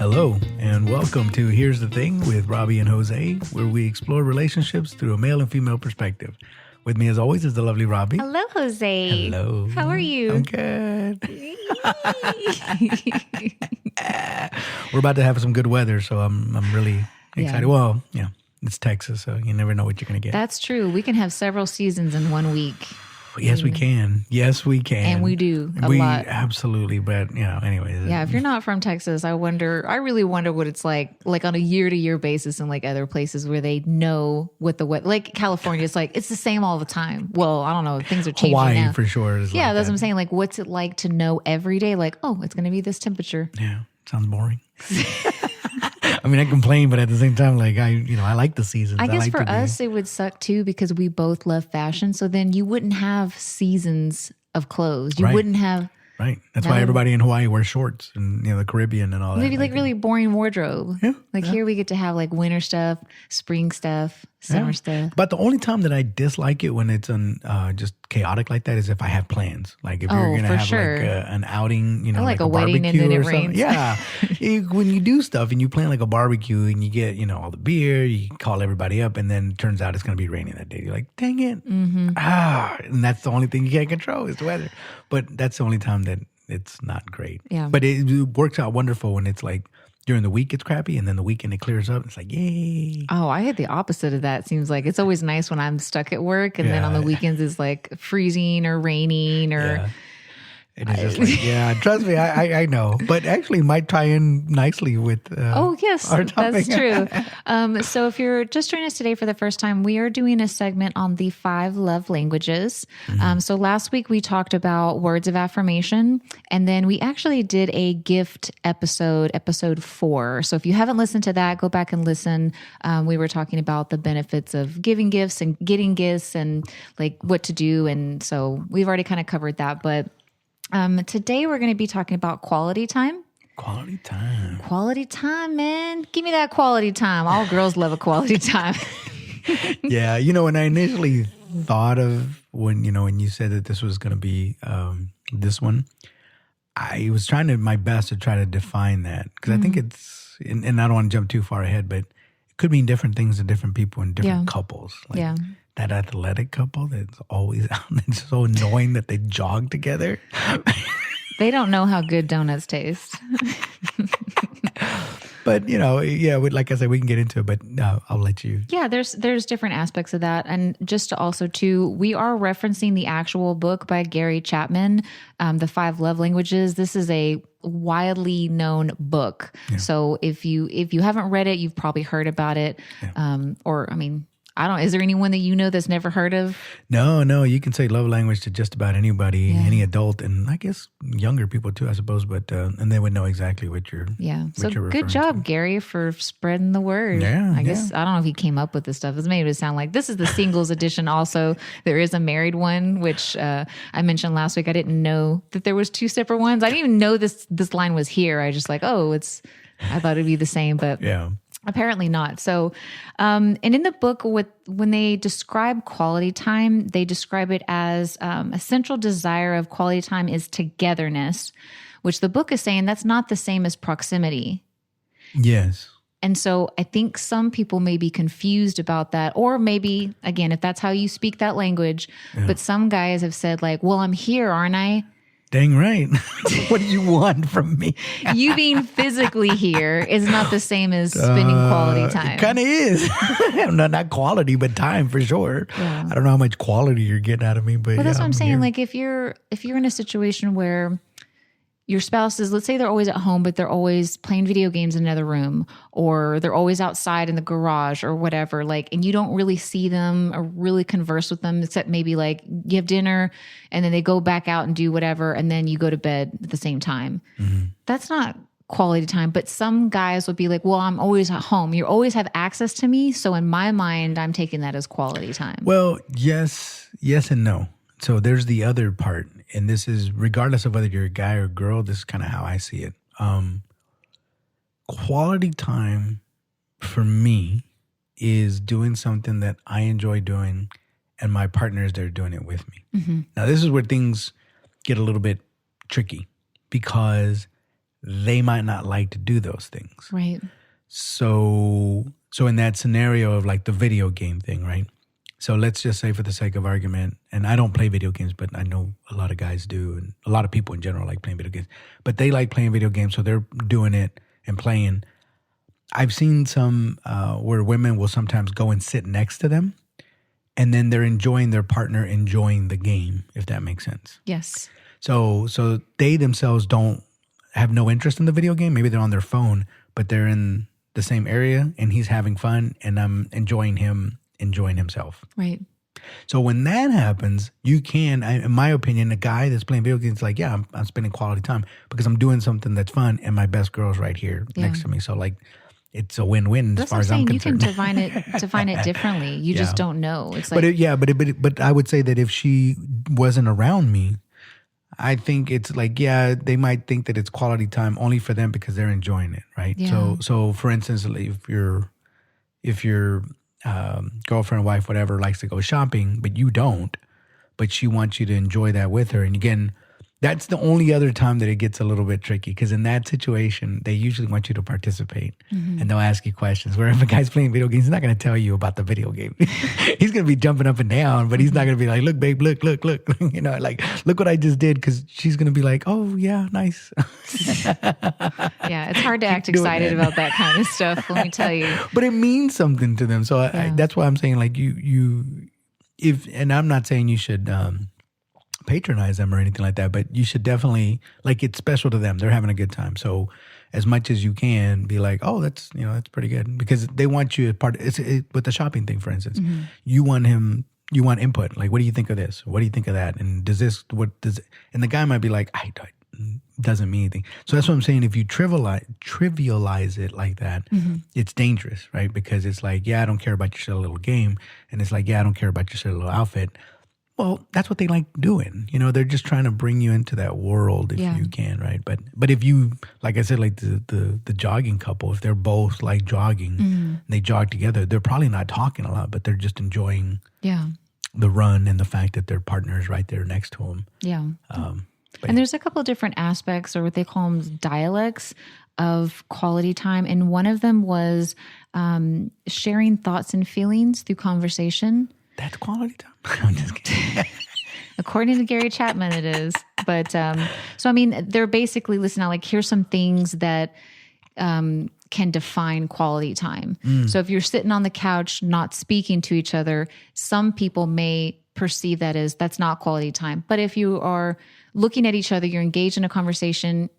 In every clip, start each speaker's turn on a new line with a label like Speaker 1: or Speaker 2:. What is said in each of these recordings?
Speaker 1: Hello, and welcome to Here's the Thing with Robbie and Jose, where we explore relationships through a male and female perspective. With me, as always, is the lovely Robbie.
Speaker 2: Hello, Jose.
Speaker 1: Hello.
Speaker 2: How are you?
Speaker 1: I'm good. We're about to have some good weather, so I'm really excited.
Speaker 2: Yeah.
Speaker 1: Well, yeah, it's Texas, so you never know what you're going to get.
Speaker 2: That's true. We can have several seasons in 1 week.
Speaker 1: Yes, we can. Yes, we can.
Speaker 2: And we do a lot.
Speaker 1: Absolutely. But, anyways.
Speaker 2: Yeah, if you're not from Texas, I really wonder what it's like on a year-to-year basis in like other places where they know what the weather, like California, it's the same all the time. Well, I don't know. Things are changing
Speaker 1: Hawaii,
Speaker 2: now.
Speaker 1: for sure.
Speaker 2: Yeah, that's what I'm saying. Like, what's it like to know every day? Like, oh, it's going to be this temperature.
Speaker 1: Yeah, sounds boring. I mean, I complain, but at the same time, like I like the seasons.
Speaker 2: I guess
Speaker 1: like
Speaker 2: for us, it would suck too because we both love fashion. So then you wouldn't have seasons of clothes. You wouldn't have.
Speaker 1: Right. That's why everybody in Hawaii wears shorts and, the Caribbean and all that.
Speaker 2: Maybe like really boring wardrobe.
Speaker 1: Yeah.
Speaker 2: Here we get to have like winter stuff, spring stuff, summer stuff.
Speaker 1: But the only time that I dislike it when it's just chaotic like that is if I have plans. Like if you're going to have like an outing,
Speaker 2: like a
Speaker 1: wedding
Speaker 2: and then it
Speaker 1: something.
Speaker 2: rains.
Speaker 1: Yeah. When you do stuff and you plan like a barbecue and you get, all the beer, you call everybody up and then it turns out it's going to be raining that day. You're like, dang it.
Speaker 2: Mm-hmm.
Speaker 1: And that's the only thing you can't control is the weather. But that's the only time that it's not great.
Speaker 2: Yeah.
Speaker 1: But it works out wonderful when it's like during the week it's crappy and then the weekend it clears up. It's like, yay.
Speaker 2: Oh, I had the opposite of that. Seems like it's always nice when I'm stuck at work and then on the weekends it's like freezing or raining or...
Speaker 1: Yeah. And it's just like, yeah, trust me, I know. But actually it might tie in nicely with
Speaker 2: oh, yes,
Speaker 1: our topic.
Speaker 2: That's true. So if you're just joining us today for the first time, we are doing a segment on the 5 love languages.
Speaker 1: Mm-hmm.
Speaker 2: So last week we talked about words of affirmation, and then we actually did a gift episode 4. So if you haven't listened to that, go back and listen. We were talking about the benefits of giving gifts and getting gifts and like what to do. And so we've already kind of covered that, but today we're going to be talking about quality time.
Speaker 1: Quality time.
Speaker 2: Quality time, man. Give me that quality time. All girls love a quality time.
Speaker 1: Yeah. When I initially thought of when you said that this was going to be this one, I was trying my best to try to define that because I think it's, and I don't want to jump too far ahead, but it could mean different things to different people in different couples. Like, that athletic couple that's always out and it's so annoying that they jog together.
Speaker 2: They don't know how good donuts taste.
Speaker 1: But, like I said, we can get into it, but I'll let you.
Speaker 2: Yeah, there's different aspects of that. And just to also, too, we are referencing the actual book by Gary Chapman, The 5 Love Languages. This is a widely known book. Yeah. So if you haven't read it, you've probably heard about it. Yeah. Is there anyone that you know that's never heard of?
Speaker 1: No, you can say love language to just about anybody, any adult, and I guess younger people too, I suppose, but, and they would know exactly what you're
Speaker 2: So
Speaker 1: you're
Speaker 2: good job,
Speaker 1: to.
Speaker 2: Gary, for spreading the word.
Speaker 1: Yeah.
Speaker 2: I guess, I don't know if he came up with this stuff. It's made it sound like this is the singles edition. Also, there is a married one, which I mentioned last week. I didn't know that there was 2 separate ones. I didn't even know this line was here. I just like, I thought it'd be the same, but yeah. Apparently not. So, and in the book, when they describe quality time, they describe it as a central desire of quality time is togetherness, which the book is saying that's not the same as proximity.
Speaker 1: Yes.
Speaker 2: And so I think some people may be confused about that, or maybe, again, if that's how you speak that language, but some guys have said like, well, I'm here, aren't I?
Speaker 1: Dang right. What do you want from me?
Speaker 2: You being physically here is not the same as spending quality time.
Speaker 1: It kind of is. Not quality, but time for sure. Yeah. I don't know how much quality you're getting out of me, but
Speaker 2: that's what I'm saying.
Speaker 1: Here.
Speaker 2: Like if you're in a situation where your spouse is, let's say they're always at home, but they're always playing video games in another room, or they're always outside in the garage or whatever, like, and you don't really see them or really converse with them, except maybe like you have dinner and then they go back out and do whatever. And then you go to bed at the same time. Mm-hmm. That's not quality time. But some guys would be like, well, I'm always at home. You always have access to me. So in my mind, I'm taking that as quality time.
Speaker 1: Well, yes and no. So there's the other part, and this is regardless of whether you're a guy or a girl, this is kind of how I see it. Quality time for me is doing something that I enjoy doing and my partner is there doing it with me. Mm-hmm. Now, this is where things get a little bit tricky because they might not like to do those things.
Speaker 2: Right.
Speaker 1: So in that scenario of like the video game thing, right? So let's just say for the sake of argument, and I don't play video games, but I know a lot of guys do, and a lot of people in general like playing video games, but they like playing video games, so they're doing it and playing. I've seen some where women will sometimes go and sit next to them, and then they're enjoying their partner enjoying the game, if that makes sense.
Speaker 2: Yes.
Speaker 1: So they themselves don't have no interest in the video game. Maybe they're on their phone, but they're in the same area, and he's having fun, and I'm enjoying him enjoying himself.
Speaker 2: Right.
Speaker 1: So when that happens, you can, in my opinion, a guy that's playing video games, like, yeah, I'm spending quality time because I'm doing something that's fun, and my best girl's right here next to me. So like, it's a win-win as far as I'm concerned.
Speaker 2: You can define it differently. You just don't know. It's like,
Speaker 1: but I would say that if she wasn't around me, I think it's like, yeah, they might think that it's quality time only for them because they're enjoying it, right?
Speaker 2: Yeah.
Speaker 1: So for instance, if your girlfriend, wife, whatever, likes to go shopping, but you don't, but she wants you to enjoy that with her. And again, that's the only other time that it gets a little bit tricky, because in that situation, they usually want you to participate and they'll ask you questions. Where if a guy's playing video games, he's not going to tell you about the video game. He's going to be jumping up and down, but he's not going to be like, look, babe, look, like, look what I just did, because she's going to be like, oh, yeah, nice.
Speaker 2: Yeah, it's hard to act excited about that kind of stuff, let me tell you.
Speaker 1: But it means something to them. So I, that's why I'm saying, like, and I'm not saying you should patronize them or anything like that, but you should definitely, like, it's special to them. They're having a good time. So as much as you can be like, oh, that's pretty good, because they want you with the shopping thing, for instance, you want input. Like, what do you think of this? What do you think of that? And and the guy might be like, doesn't mean anything. So that's what I'm saying. If you trivialize it like that, it's dangerous, right? Because it's like, yeah, I don't care about your silly little game. And it's like, yeah, I don't care about your silly little outfit. Well, that's what they like doing. They're just trying to bring you into that world if you can, right? But if you, like I said, like the jogging couple, if they're both like jogging, and they jog together, they're probably not talking a lot, but they're just enjoying the run and the fact that their partner is right there next to them.
Speaker 2: Yeah. And there's a couple of different aspects, or what they call them, dialects of quality time. And one of them was sharing thoughts and feelings through conversation.
Speaker 1: That's quality time. I'm just kidding.
Speaker 2: According to Gary Chapman, it is. But so, I mean, they're basically listening out, like, here's some things that can define quality time. So if you're sitting on the couch, not speaking to each other, some people may perceive that as that's not quality time. But if you are looking at each other, you're engaged in a conversation,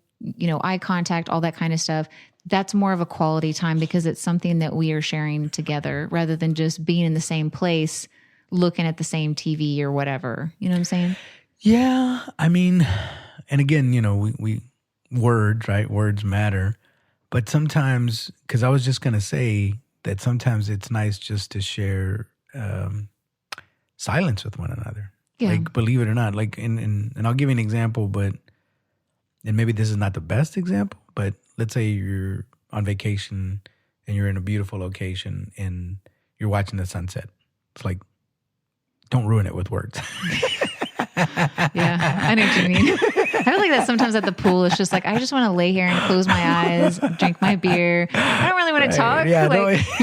Speaker 2: eye contact, all that kind of stuff, that's more of a quality time, because it's something that we are sharing together rather than just being in the same place, looking at the same TV or whatever. You know what I'm saying?
Speaker 1: Yeah. I mean, and again, we words, right? Words matter. But sometimes, because I was just going to say that sometimes it's nice just to share silence with one another. Yeah. Like, believe it or not, like, and I'll give you an example, and maybe this is not the best example, but let's say you're on vacation and you're in a beautiful location and you're watching the sunset. It's like, don't ruin it with words.
Speaker 2: Yeah, I know what you mean. I feel like that sometimes at the pool. It's just like, I just want to lay here and close my eyes, drink my beer. I don't really want to talk.
Speaker 1: Yeah,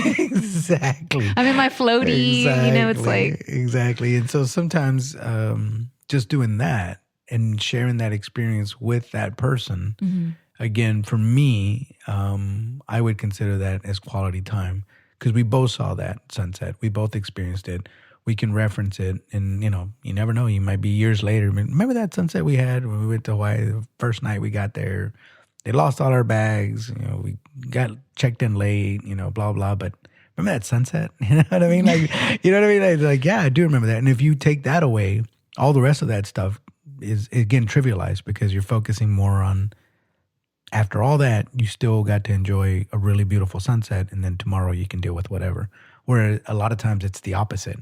Speaker 1: exactly.
Speaker 2: I'm in my floaty. It's like.
Speaker 1: Exactly. And so sometimes just doing that and sharing that experience with that person, again, for me, I would consider that as quality time, because we both saw that sunset. We both experienced it. We can reference it, and you never know. You might be years later. I mean, remember that sunset we had when we went to Hawaii? The first night we got there, they lost all our bags. We got checked in late. Blah blah. But remember that sunset? You know what I mean? Like, yeah, I do remember that. And if you take that away, all the rest of that stuff is again trivialized, because you're focusing more on. After all that, you still got to enjoy a really beautiful sunset, and then tomorrow you can deal with whatever. Where a lot of times it's the opposite,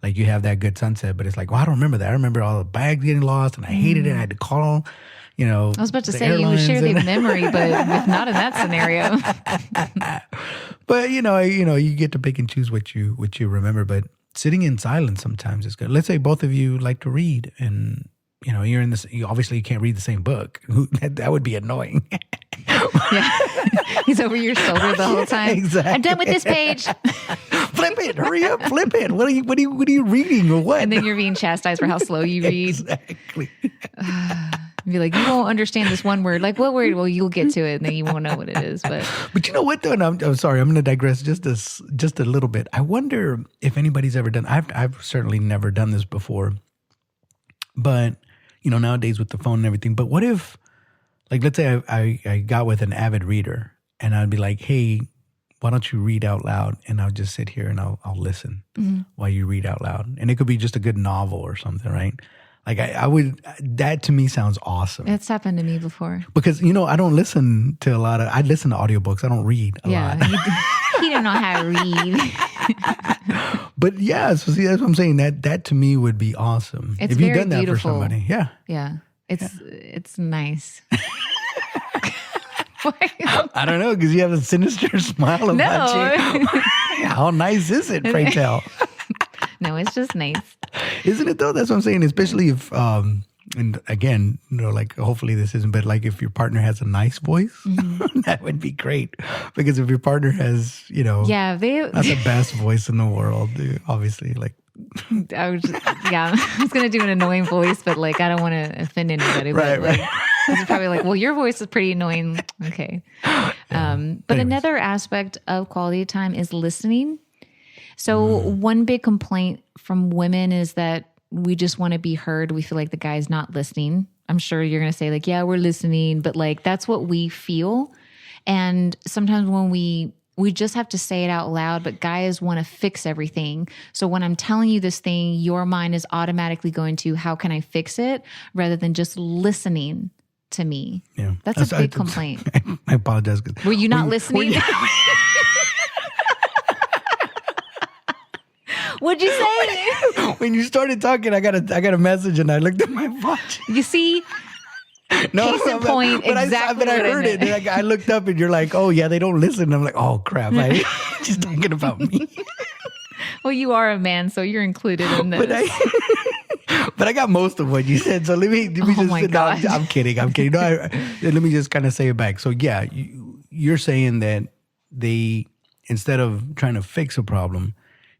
Speaker 1: like you have that good sunset, but it's like, well, I don't remember that. I rember all the bags getting lost, and I hated it. I had to call, I
Speaker 2: was about to say you would share the memory, but not in that scenario.
Speaker 1: But you get to pick and choose what you remember. But sitting in silence sometimes is good. Let's say both of you like to read, and you're in this. Obviously, you can't read the same book. That would be annoying.
Speaker 2: Yeah. He's over your shoulder the whole time.
Speaker 1: Exactly.
Speaker 2: I'm done with this page.
Speaker 1: Flip it, hurry up, flip it. What are you reading or what?
Speaker 2: And then you're being chastised for how slow you read.
Speaker 1: Exactly.
Speaker 2: Be like, you won't understand this one word. Like, what word? Well, you'll get to it, and then you won't know what it is.
Speaker 1: But you know what, though? And I'm sorry, I'm going to digress just a little bit. I wonder if anybody's ever done. I've certainly never done this before. But nowadays with the phone and everything. But what if, like, let's say I got with an avid reader, and I'd be like, hey, why don't you read out loud? And I'll just sit here and I'll listen while you read out loud. And it could be just a good novel or something, right? Like I would, that to me sounds awesome.
Speaker 2: It's happened to me before.
Speaker 1: Because, I don't listen to a lot of, I listen to audiobooks. I don't read a lot.
Speaker 2: He don't know how to read.
Speaker 1: But yeah, so see, that's what I'm saying. That to me would be awesome.
Speaker 2: It's
Speaker 1: if you've
Speaker 2: very
Speaker 1: done that
Speaker 2: beautiful.
Speaker 1: for somebody. Yeah.
Speaker 2: Yeah. It's nice.
Speaker 1: I don't know, because you have a sinister smile about you. How nice is it, pray tell?
Speaker 2: No, it's just nice.
Speaker 1: Isn't it though? That's what I'm saying. Especially if, and again, like hopefully this isn't, but like if your partner has a nice voice, that would be great. Because if your partner has, not the best voice in the world, obviously, like.
Speaker 2: I was going to do an annoying voice, but like I don't want to offend anybody. But
Speaker 1: Right.
Speaker 2: It's probably like, well, your voice is pretty annoying. Okay. But another aspect of quality time is listening. So one big complaint from women is that we just want to be heard. We feel like the guy's not listening. I'm sure you're going to say like, yeah, we're listening, but like that's what we feel. And sometimes when we just have to say it out loud, but guys want to fix everything. So when I'm telling you this thing, your mind is automatically going to, how can I fix it? Rather than just listening to me.
Speaker 1: Yeah.
Speaker 2: That's a big complaint.
Speaker 1: I apologize.
Speaker 2: Were you not listening? What'd you say?
Speaker 1: When you started talking, I got a message and I looked at my watch.
Speaker 2: You see?
Speaker 1: No,
Speaker 2: Case in point, exactly.
Speaker 1: But I heard it. And I looked up and you're like, oh yeah, they don't listen. And I'm like, oh crap, she's talking about me.
Speaker 2: Well, you are a man, so you're included in this.
Speaker 1: But I got most of what you said. So let me just.
Speaker 2: My God.
Speaker 1: I'm kidding. No, let me just kind of say it back. So yeah, you're saying that they, instead of trying to fix a problem,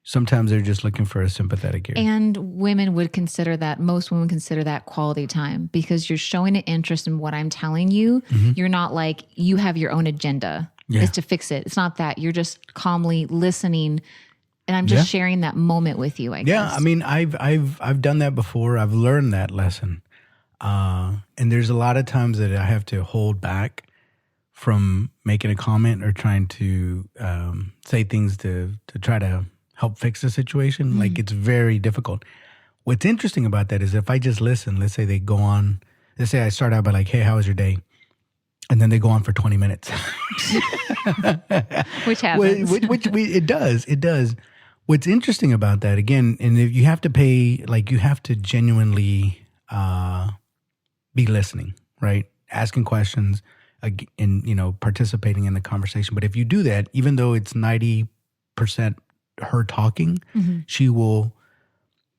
Speaker 1: sometimes they're just looking for a sympathetic ear.
Speaker 2: And women would consider that, most women consider that quality time because you're showing an interest in what I'm telling you. You're not like, you have your own agenda.
Speaker 1: Yeah.
Speaker 2: Is to fix it. It's not that. You're just calmly listening. And I'm just sharing that moment with you, I guess.
Speaker 1: Yeah, I mean, I've done that before. I've learned that lesson. And there's a lot of times that I have to hold back from making a comment or trying to say things to try to help fix the situation. Like, it's very difficult. What's interesting about that is if I just listen, let's say they go on, let's say I start out by like, hey, how was your day? And then they go on for 20 minutes.
Speaker 2: Which happens.
Speaker 1: It does. What's interesting about that, again, and if you have to pay, like you have to genuinely be listening, right? Asking questions and, participating in the conversation. But if you do that, even though it's 90% her talking, she will,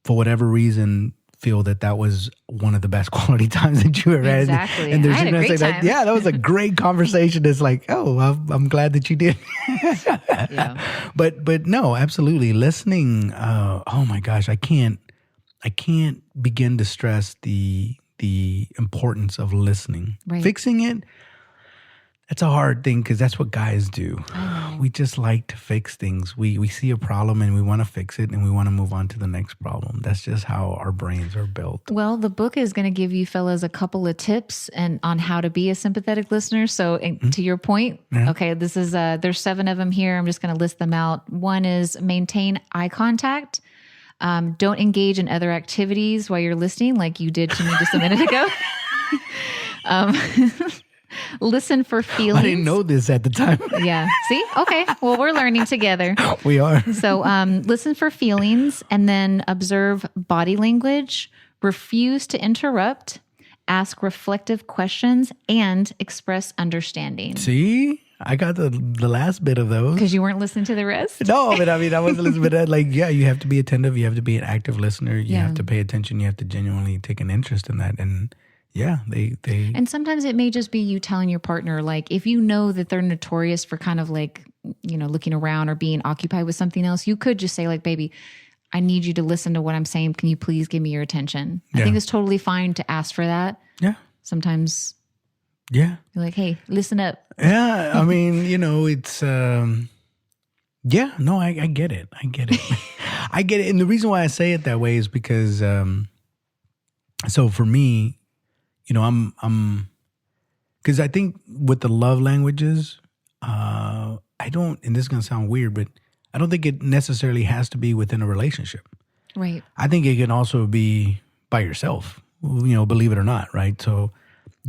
Speaker 1: for whatever reason, feel that was one of the best quality times that you ever had.
Speaker 2: Exactly.
Speaker 1: And
Speaker 2: I had a great time.
Speaker 1: that was a great conversation. It's like, oh, I'm glad that you did.
Speaker 2: Yeah.
Speaker 1: But no, absolutely. Listening, oh my gosh, I can't begin to stress the importance of listening.
Speaker 2: Right.
Speaker 1: Fixing it, that's a hard thing because that's what guys do. We just like to fix things. We see a problem and we want to fix it and we want to move on to the next problem. That's just how our brains are built.
Speaker 2: Well, the book is going to give you fellas a couple of tips on how to be a sympathetic listener. So to your point, okay, this is there's 7 of them here. I'm just going to list them out. One is maintain eye contact. Don't engage in other activities while you're listening, like you did to me just a minute ago. Listen for feelings.
Speaker 1: I didn't know this at the time.
Speaker 2: Yeah. See? Okay. Well, we're learning together.
Speaker 1: We are.
Speaker 2: So listen for feelings and then observe body language, refuse to interrupt, ask reflective questions, and express understanding.
Speaker 1: See? I got the last bit of those.
Speaker 2: Because you weren't listening to the rest?
Speaker 1: No, but I mean, I wasn't listening to that. Like, yeah, you have to be attentive. You have to be an active listener. You have to pay attention. You have to genuinely take an interest in that. And yeah, they.
Speaker 2: And sometimes it may just be you telling your partner, like, if you know that they're notorious for kind of like, you know, looking around or being occupied with something else, you could just say like, baby, I need you to listen to what I'm saying. Can you please give me your attention? I think it's totally fine to ask for that.
Speaker 1: Yeah.
Speaker 2: Sometimes.
Speaker 1: Yeah.
Speaker 2: You're like, hey, listen up.
Speaker 1: Yeah. I mean, you know, it's, yeah, no, I get it. I get it. I get it. And the reason why I say it that way is because, so for me, you know, because I think with the love languages, I don't, and this is going to sound weird, but I don't think it necessarily has to be within a relationship. Right. I think it can also be by yourself, you know, believe it or not, right? So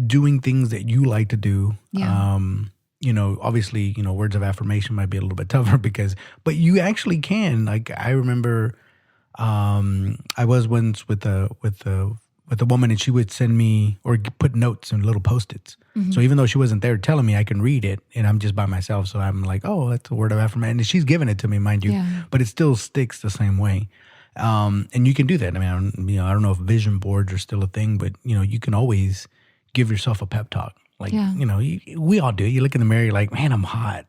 Speaker 1: doing things that you like to do, you know, obviously, you know, words of affirmation might be a little bit tougher but you actually can. Like, I remember I was once with a woman, and she would send me or put notes and little Post-its. Mm-hmm. So even though she wasn't there telling me, I can read it, and I'm just by myself. So I'm like, oh, that's a word of affirmation. And she's giving it to me, mind you, but it still sticks the same way. And you can do that. I mean, I don't know if vision boards are still a thing, but you know, you can always give yourself a pep talk. Like, you know, we all do it. You look in the mirror, you're like, man, I'm hot.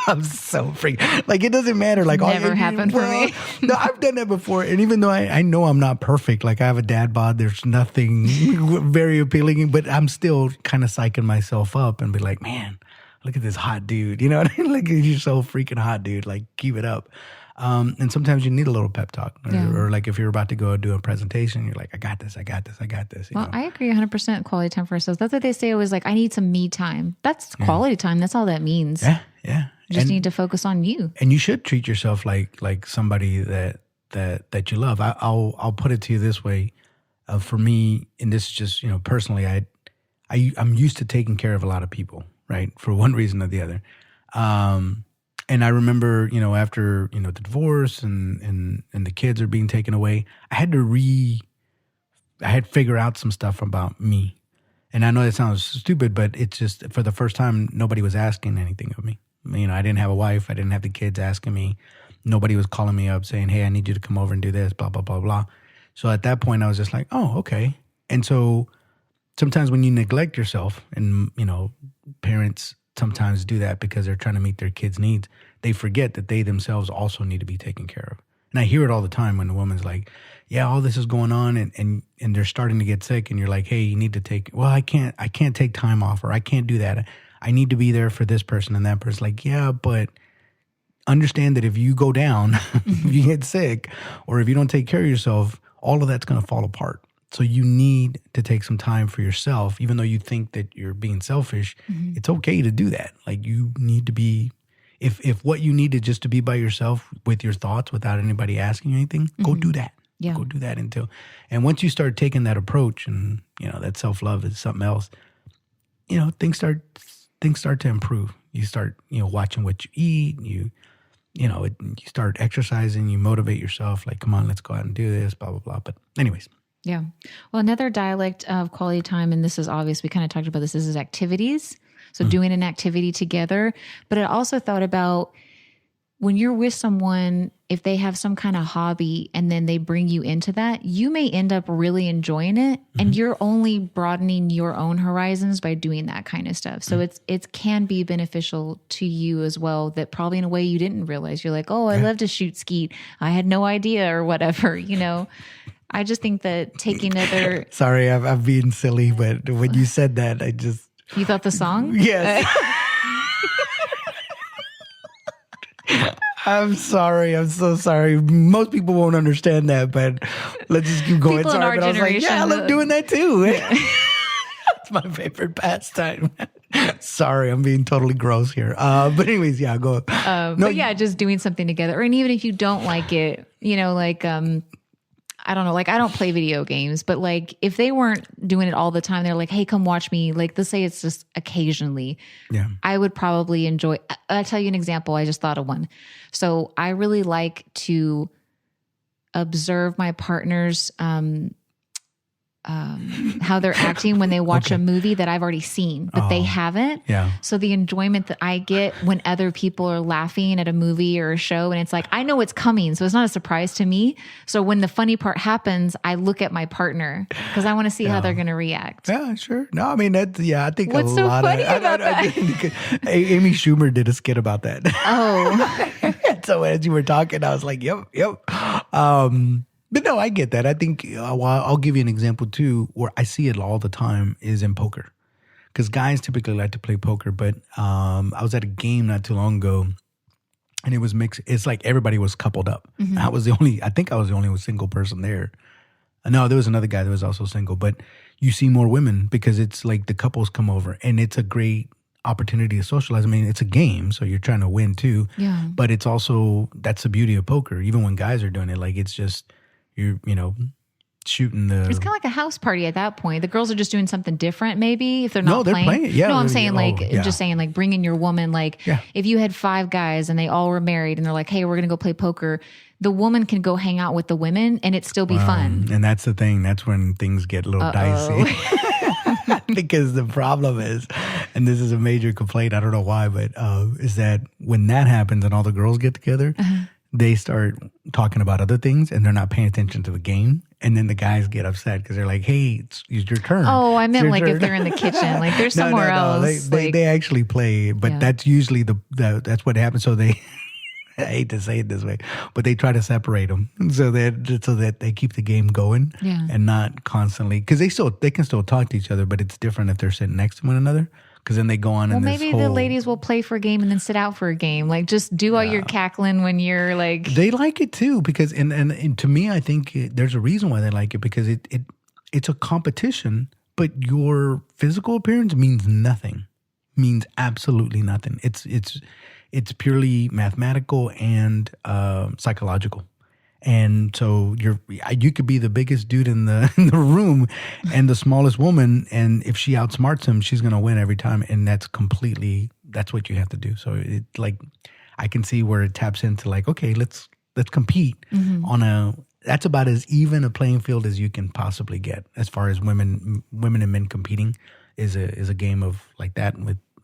Speaker 1: I'm so freaking, like, it doesn't matter. Like,
Speaker 2: never happened for me.
Speaker 1: No, I've done that before. And even though I know I'm not perfect, like I have a dad bod, there's nothing very appealing, but I'm still kind of psyching myself up and be like, man, look at this hot dude. You know what I mean? Like, you're so freaking hot, dude. Like, keep it up. And sometimes you need a little pep talk, or like if you're about to go do a presentation, you're like, I got this. You know?
Speaker 2: I agree 100%. Quality time for ourselves. That's what they say always, like, I need some me time. That's quality time. That's all that means.
Speaker 1: Yeah.
Speaker 2: You just need to focus on you. And
Speaker 1: you should treat yourself like somebody that you love. I'll put it to you this way. For me, and this is just, you know, personally, I'm used to taking care of a lot of people, right? For one reason or the other. And I remember, you know, after, you know, the divorce and the kids are being taken away, I had to figure out some stuff about me. And I know that sounds stupid, but it's just, for the first time, nobody was asking anything of me. You know, I didn't have a wife. I didn't have the kids asking me. Nobody was calling me up saying, hey, I need you to come over and do this, blah, blah, blah, blah. So at that point, I was just like, oh, okay. And so sometimes when you neglect yourself, and, you know, parents sometimes do that because they're trying to meet their kids' needs, they forget that they themselves also need to be taken care of. And I hear it all the time when a woman's like, yeah, all this is going on and they're starting to get sick, and you're like, hey, you need to I can't take time off, or I can't do that. I need to be there for this person and that person. Like, yeah, but understand that if you go down, if you get sick, or if you don't take care of yourself, all of that's going to fall apart. So you need to take some time for yourself, even though you think that you're being selfish. Mm-hmm. It's okay to do that. Like, you need to be, if what you need is just to be by yourself with your thoughts without anybody asking you anything, go do that. Yeah. Go do that and once you start taking that approach, and, you know, that self-love is something else, you know, things start to improve. You start, you know, watching what you eat, you start exercising, you motivate yourself, like, come on, let's go out and do this, blah, blah, blah. But anyways.
Speaker 2: Yeah. Well, another dialect of quality time, and this is obvious, we kind of talked about this, is activities. So doing an activity together. But I also thought about when you're with someone, if they have some kind of hobby and then they bring you into that, you may end up really enjoying it. And you're only broadening your own horizons by doing that kind of stuff. So it can be beneficial to you as well, that probably in a way you didn't realize. You're like, oh, I love to shoot skeet. I had no idea, or whatever, you know. I just think that taking other...
Speaker 1: Sorry, I'm being silly, but when you said that, I just...
Speaker 2: You thought the song?
Speaker 1: Yes. I'm sorry. I'm so sorry. Most people won't understand that, but let's just keep going.
Speaker 2: People
Speaker 1: sorry,
Speaker 2: in our
Speaker 1: but I was like, yeah, I love doing that too. It's my favorite pastime. Sorry, I'm being totally gross here. But anyways, yeah, go.
Speaker 2: But yeah, just doing something together. And even if you don't like it, you know, like, I don't know, like, I don't play video games, but like, if they weren't doing it all the time, they're like, hey, come watch me. Like, let's say it's just occasionally. Yeah. I would probably enjoy. I'll tell you an example. I just thought of one. So I really like to observe my partner's how they're acting when they watch a movie that I've already seen, but they haven't.
Speaker 1: Yeah.
Speaker 2: So the enjoyment that I get when other people are laughing at a movie or a show, and it's like, I know it's coming. So it's not a surprise to me. So when the funny part happens, I look at my partner because I want to see how they're going to react.
Speaker 1: Yeah, sure. No, I mean, I think
Speaker 2: What's
Speaker 1: a
Speaker 2: so
Speaker 1: lot
Speaker 2: funny
Speaker 1: of,
Speaker 2: about that?
Speaker 1: Amy Schumer did a skit about that.
Speaker 2: Oh,
Speaker 1: So as you were talking, I was like, yep. But no, I get that. I think I'll give you an example too, where I see it all the time is in poker. Because guys typically like to play poker, but I was at a game not too long ago, and it was mixed. It's like everybody was coupled up. I think I was the only single person there. No, there was another guy that was also single, but you see more women because it's like the couples come over, and it's a great opportunity to socialize. I mean, it's a game, so you're trying to win too.
Speaker 2: Yeah.
Speaker 1: But it's also, that's the beauty of poker. Even when guys are doing it, like it's just, you're, shooting the...
Speaker 2: It's kind of like a house party at that point. The girls are just doing something different, maybe, if they're not
Speaker 1: they're playing it. Yeah,
Speaker 2: no, I'm saying
Speaker 1: yeah.
Speaker 2: just saying like bringing your woman, like if you had 5 guys and they all were married and they're like, hey, we're going to go play poker. The woman can go hang out with the women and it still be fun.
Speaker 1: And that's the thing. That's when things get a little dicey. Because the problem is, and this is a major complaint, I don't know why, but is that when that happens and all the girls get together, they start talking about other things and they're not paying attention to the game. And then the guys get upset because they're like, hey, it's your turn.
Speaker 2: Oh, I meant like
Speaker 1: turn.
Speaker 2: if they're in the kitchen, like they're somewhere else.
Speaker 1: They actually play, but that's usually that's what happens. So they, I hate to say it this way, but they try to separate them so that they keep the game going and not constantly, because they can still talk to each other, but it's different if they're sitting next to one another. Because then they go on. Well,
Speaker 2: maybe the ladies will play for a game and then sit out for a game. Like just do all your cackling when you're like.
Speaker 1: They like it too because and to me, I think there's a reason why they like it because it's a competition, but your physical appearance means nothing, means absolutely nothing. It's purely mathematical and psychological. And so you could be the biggest dude in the room and the smallest woman, and if she outsmarts him, she's gonna win every time. And that's what you have to do. So it like I can see where it taps into like, okay, let's compete on that's about as even a playing field as you can possibly get as far as women and men competing is a game of like that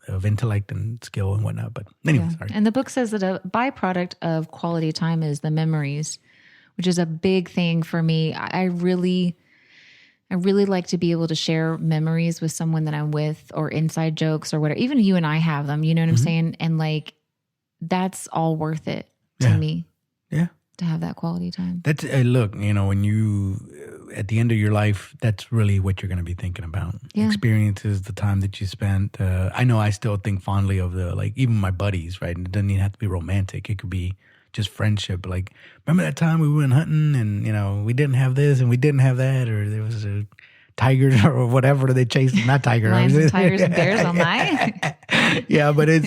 Speaker 1: of intellect and skill and whatnot. But anyway, sorry.
Speaker 2: And the book says that a byproduct of quality time is the memories, which is a big thing for me. I really like to be able to share memories with someone that I'm with or inside jokes or whatever. Even you and I have them, you know what I'm saying? And like, that's all worth it to me. Yeah. To have that quality time.
Speaker 1: That's, look, when you, at the end of your life, that's really what you're going to be thinking about. Yeah. Experiences, the time that you spent. I know I still think fondly of even my buddies, right? It doesn't even have to be romantic. It could be just friendship. Like, remember that time we went hunting and, we didn't have this and we didn't have that, or there was a tiger or whatever they chased. Not tiger.
Speaker 2: Lions and tigers and bears all night.
Speaker 1: Yeah, but it's,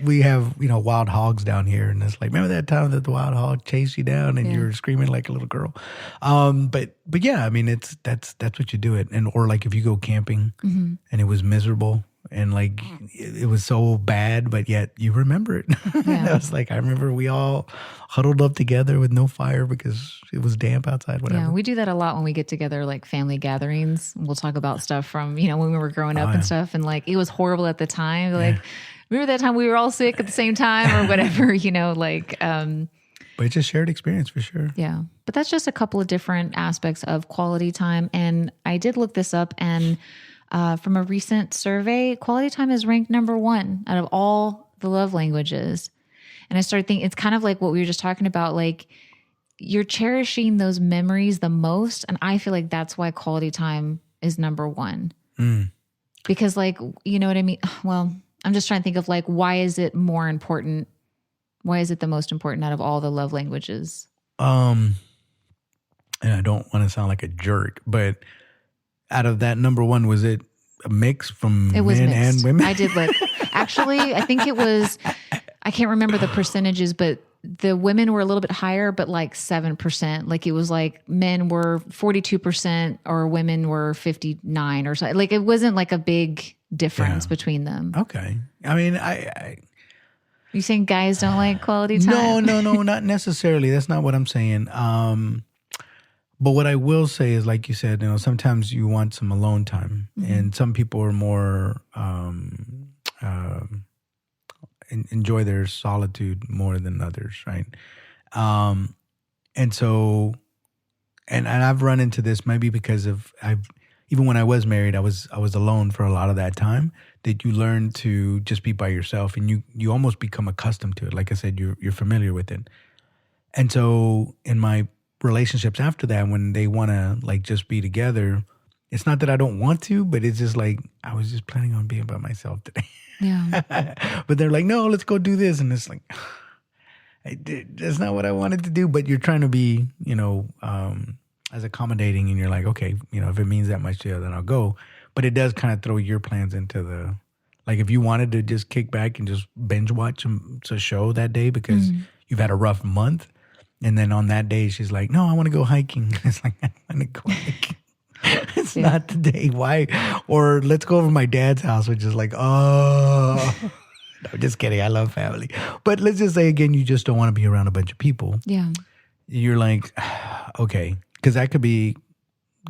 Speaker 1: we have, wild hogs down here. And it's like, remember that time that the wild hog chased you down and you were screaming like a little girl? But yeah, I mean, that's what you do it. And, or like if you go camping and it was miserable, and like it was so bad, but yet you remember it. Yeah. I was like, I remember we all huddled up together with no fire because it was damp outside, whatever.
Speaker 2: Yeah, we do that a lot when we get together, like family gatherings. We'll talk about stuff from, when we were growing up and stuff. And like, it was horrible at the time. Like, remember that time we were all sick at the same time or whatever,
Speaker 1: But it's a shared experience for sure.
Speaker 2: Yeah. But that's just a couple of different aspects of quality time. And I did look this up, and from a recent survey, quality time is ranked number 1 out of all the love languages. And I started thinking, it's kind of like what we were just talking about, like you're cherishing those memories the most. And I feel like that's why quality time is number 1. Because like, you know what I mean? Well, I'm just trying to think of like, why is it more important? Why is it the most important out of all the love languages?
Speaker 1: And I don't want to sound like a jerk, but out of that number 1, was it a mix from men
Speaker 2: mixed.
Speaker 1: and women?
Speaker 2: I did look. Actually, I think it was, I can't remember the percentages, but the women were a little bit higher, but like 7%. Like it was like men were 42% or women were 59 or something. Like it wasn't like a big difference between them.
Speaker 1: Okay. I mean, I
Speaker 2: you saying guys don't like quality time?
Speaker 1: No, not necessarily. That's not what I'm saying. But what I will say is, like you said, sometimes you want some alone time, and some people are more enjoy their solitude more than others, right? And so, and I've run into this maybe because of even when I was married, I was alone for a lot of that time. That you learn to just be by yourself, and you almost become accustomed to it. Like I said, you're familiar with it. And so in my relationships after that, when they want to like just be together, it's not that I don't want to, but it's just like, I was just planning on being by myself today.
Speaker 2: Yeah.
Speaker 1: But they're like, no, let's go do this. And it's like, that's not what I wanted to do. But you're trying to be, as accommodating, and you're like, okay, if it means that much to you, then I'll go. But it does kind of throw your plans into the, like if you wanted to just kick back and just binge watch a show that day because you've had a rough month. And then on that day, she's like, no, I want to go hiking. It's like, I want to go hiking. It's not the day. Why? Or let's go over to my dad's house, which is like, oh, no, just kidding. I love family. But let's just say again, you just don't want to be around a bunch of people.
Speaker 2: Yeah.
Speaker 1: You're like, okay, because that could be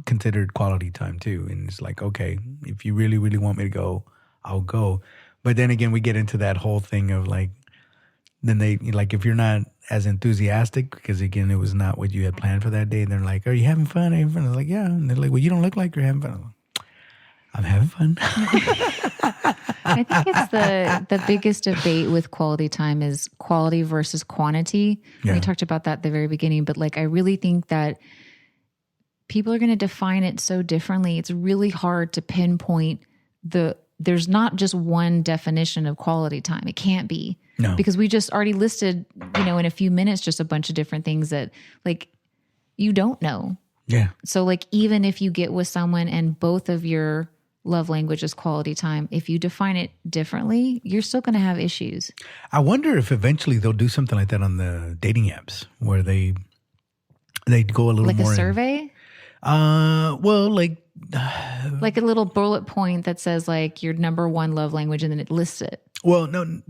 Speaker 1: considered quality time too. And it's like, okay, if you really, really want me to go, I'll go. But then again, we get into that whole thing of like, then they, like, if you're not as enthusiastic, because again, it was not what you had planned for that day, and they're like, are you having fun? Are you having fun? I was like, yeah. And they're like, well, you don't look like you're having fun. I'm having fun.
Speaker 2: I think it's the biggest debate with quality time is quality versus quantity.
Speaker 1: Yeah.
Speaker 2: We talked about that at the very beginning, but like, I really think that people are going to define it so differently. It's really hard to pinpoint there's not just one definition of quality time. It can't be.
Speaker 1: No.
Speaker 2: Because we just already listed, in a few minutes, just a bunch of different things that like you don't know.
Speaker 1: Yeah.
Speaker 2: So like, even if you get with someone and both of your love language is quality time, if you define it differently, you're still going to have issues.
Speaker 1: I wonder if eventually they'll do something like that on the dating apps where they go a little
Speaker 2: like
Speaker 1: more
Speaker 2: a survey.
Speaker 1: Well,
Speaker 2: like a little bullet point that says like your number one love language, and then it lists it.
Speaker 1: Well, no,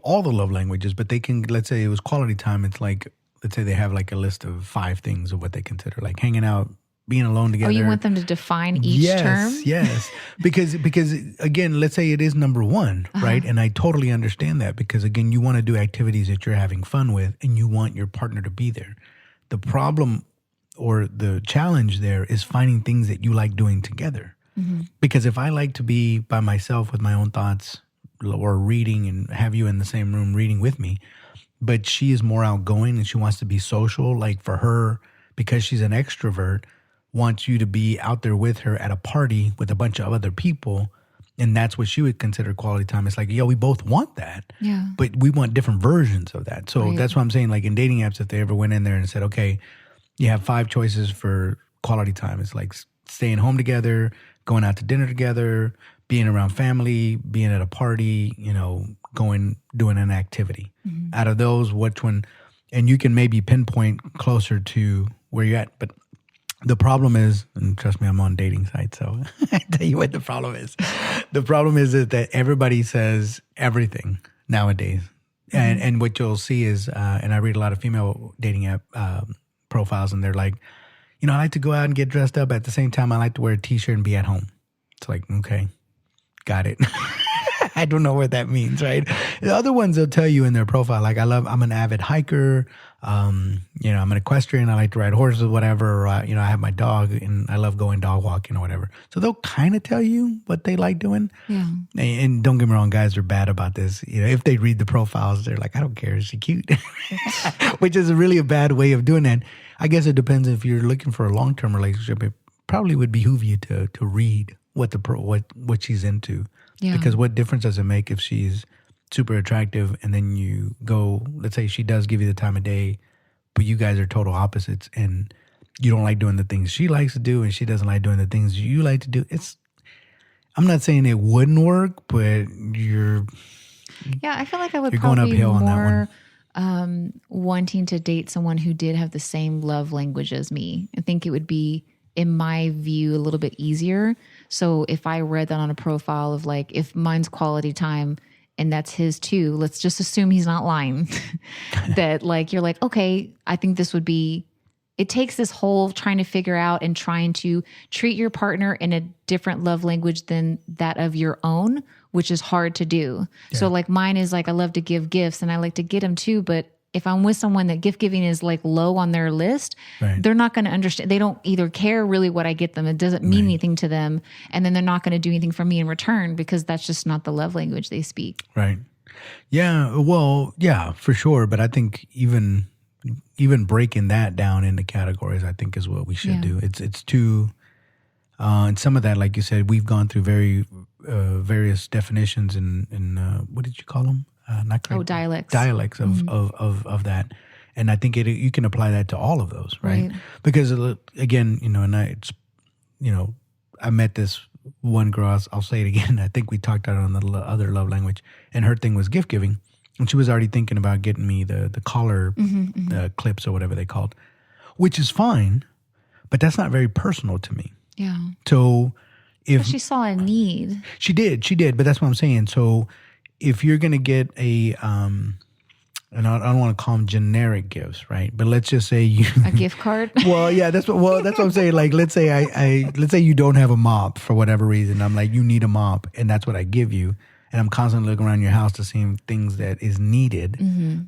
Speaker 1: all the love languages, but they can, let's say it was quality time. It's like, let's say they have like a list of 5 things of what they consider, like hanging out, being alone together.
Speaker 2: Oh, you want them to define each term?
Speaker 1: Yes. Because again, let's say it is number one, right? And I totally understand that because again, you want to do activities that you're having fun with and you want your partner to be there. The problem or the challenge there is finding things that you like doing together. Mm-hmm. Because if I like to be by myself with my own thoughts or reading and have you in the same room reading with me, but she is more outgoing and she wants to be social, like for her, because she's an extrovert, wants you to be out there with her at a party with a bunch of other people. And that's what she would consider quality time. It's like, we both want that, but we want different versions of that. So that's what I'm saying. Like in dating apps, if they ever went in there and said, okay, you have 5 choices for quality time. It's like staying home together, going out to dinner together, being around family, being at a party, doing an activity. Mm-hmm. Out of those, which one? And you can maybe pinpoint closer to where you're at. But the problem is, and trust me, I'm on dating sites, so I tell you what the problem is. The problem is that everybody says everything nowadays. Mm-hmm. And what you'll see is, and I read a lot of female dating app profiles, and they're like, I like to go out and get dressed up. At the same time, I like to wear a T-shirt and be at home. It's like, okay, got it. I don't know what that means, right? The other ones, they'll tell you in their profile, like I'm an avid hiker. I'm an equestrian. I like to ride horses, whatever. Or, I have my dog and I love going dog walking or whatever. So they'll kind of tell you what they like doing. Yeah. And don't get me wrong, guys are bad about this. If they read the profiles, they're like, I don't care. Is she cute? Which is really a bad way of doing that. I guess it depends if you're looking for a long-term relationship. It probably would behoove you to read what she's into. Yeah. Because what difference does it make if she's super attractive and then you go, let's say she does give you the time of day, but you guys are total opposites and you don't like doing the things she likes to do and she doesn't like doing the things you like to do. I'm not saying it wouldn't work, but
Speaker 2: I feel like I would probably be more wanting to date someone who did have the same love language as me. I think it would be, in my view, a little bit easier. So if I read that on a profile of like, if mine's quality time and that's his too, let's just assume he's not lying. That like, you're like, okay, I think this would be it takes this whole trying to figure out and trying to treat your partner in a different love language than that of your own, which is hard to do. Yeah. So like mine is like, I love to give gifts and I like to get them too. But if I'm with someone that gift giving is like low on their list, they're not going to understand. They don't either care really what I get them. It doesn't mean anything to them. And then they're not going to do anything for me in return because that's just not the love language they speak.
Speaker 1: Right. Yeah. Well, yeah, for sure. But I think even breaking that down into categories, I think is what we should do. It's too, and some of that, like you said, we've gone through various definitions and what did you call them? Not correct.
Speaker 2: Dialects.
Speaker 1: Dialects of that. And I think you can apply that to all of those, right? Because again, I met this one girl, I'll say it again. I think we talked about it on the other love language, and her thing was gift giving. And she was already thinking about getting me the collar clips or whatever they called, which is fine, but that's not very personal to me.
Speaker 2: Yeah.
Speaker 1: So if
Speaker 2: she saw a need.
Speaker 1: She did, but that's what I'm saying. So if you're going to get a, and I don't want to call them generic gifts, right? But let's just say
Speaker 2: a gift card.
Speaker 1: Well, yeah, that's what I'm saying. Like, let's say let's say you don't have a mop for whatever reason. I'm like, you need a mop, and that's what I give you. And I'm constantly looking around your house to see things that is needed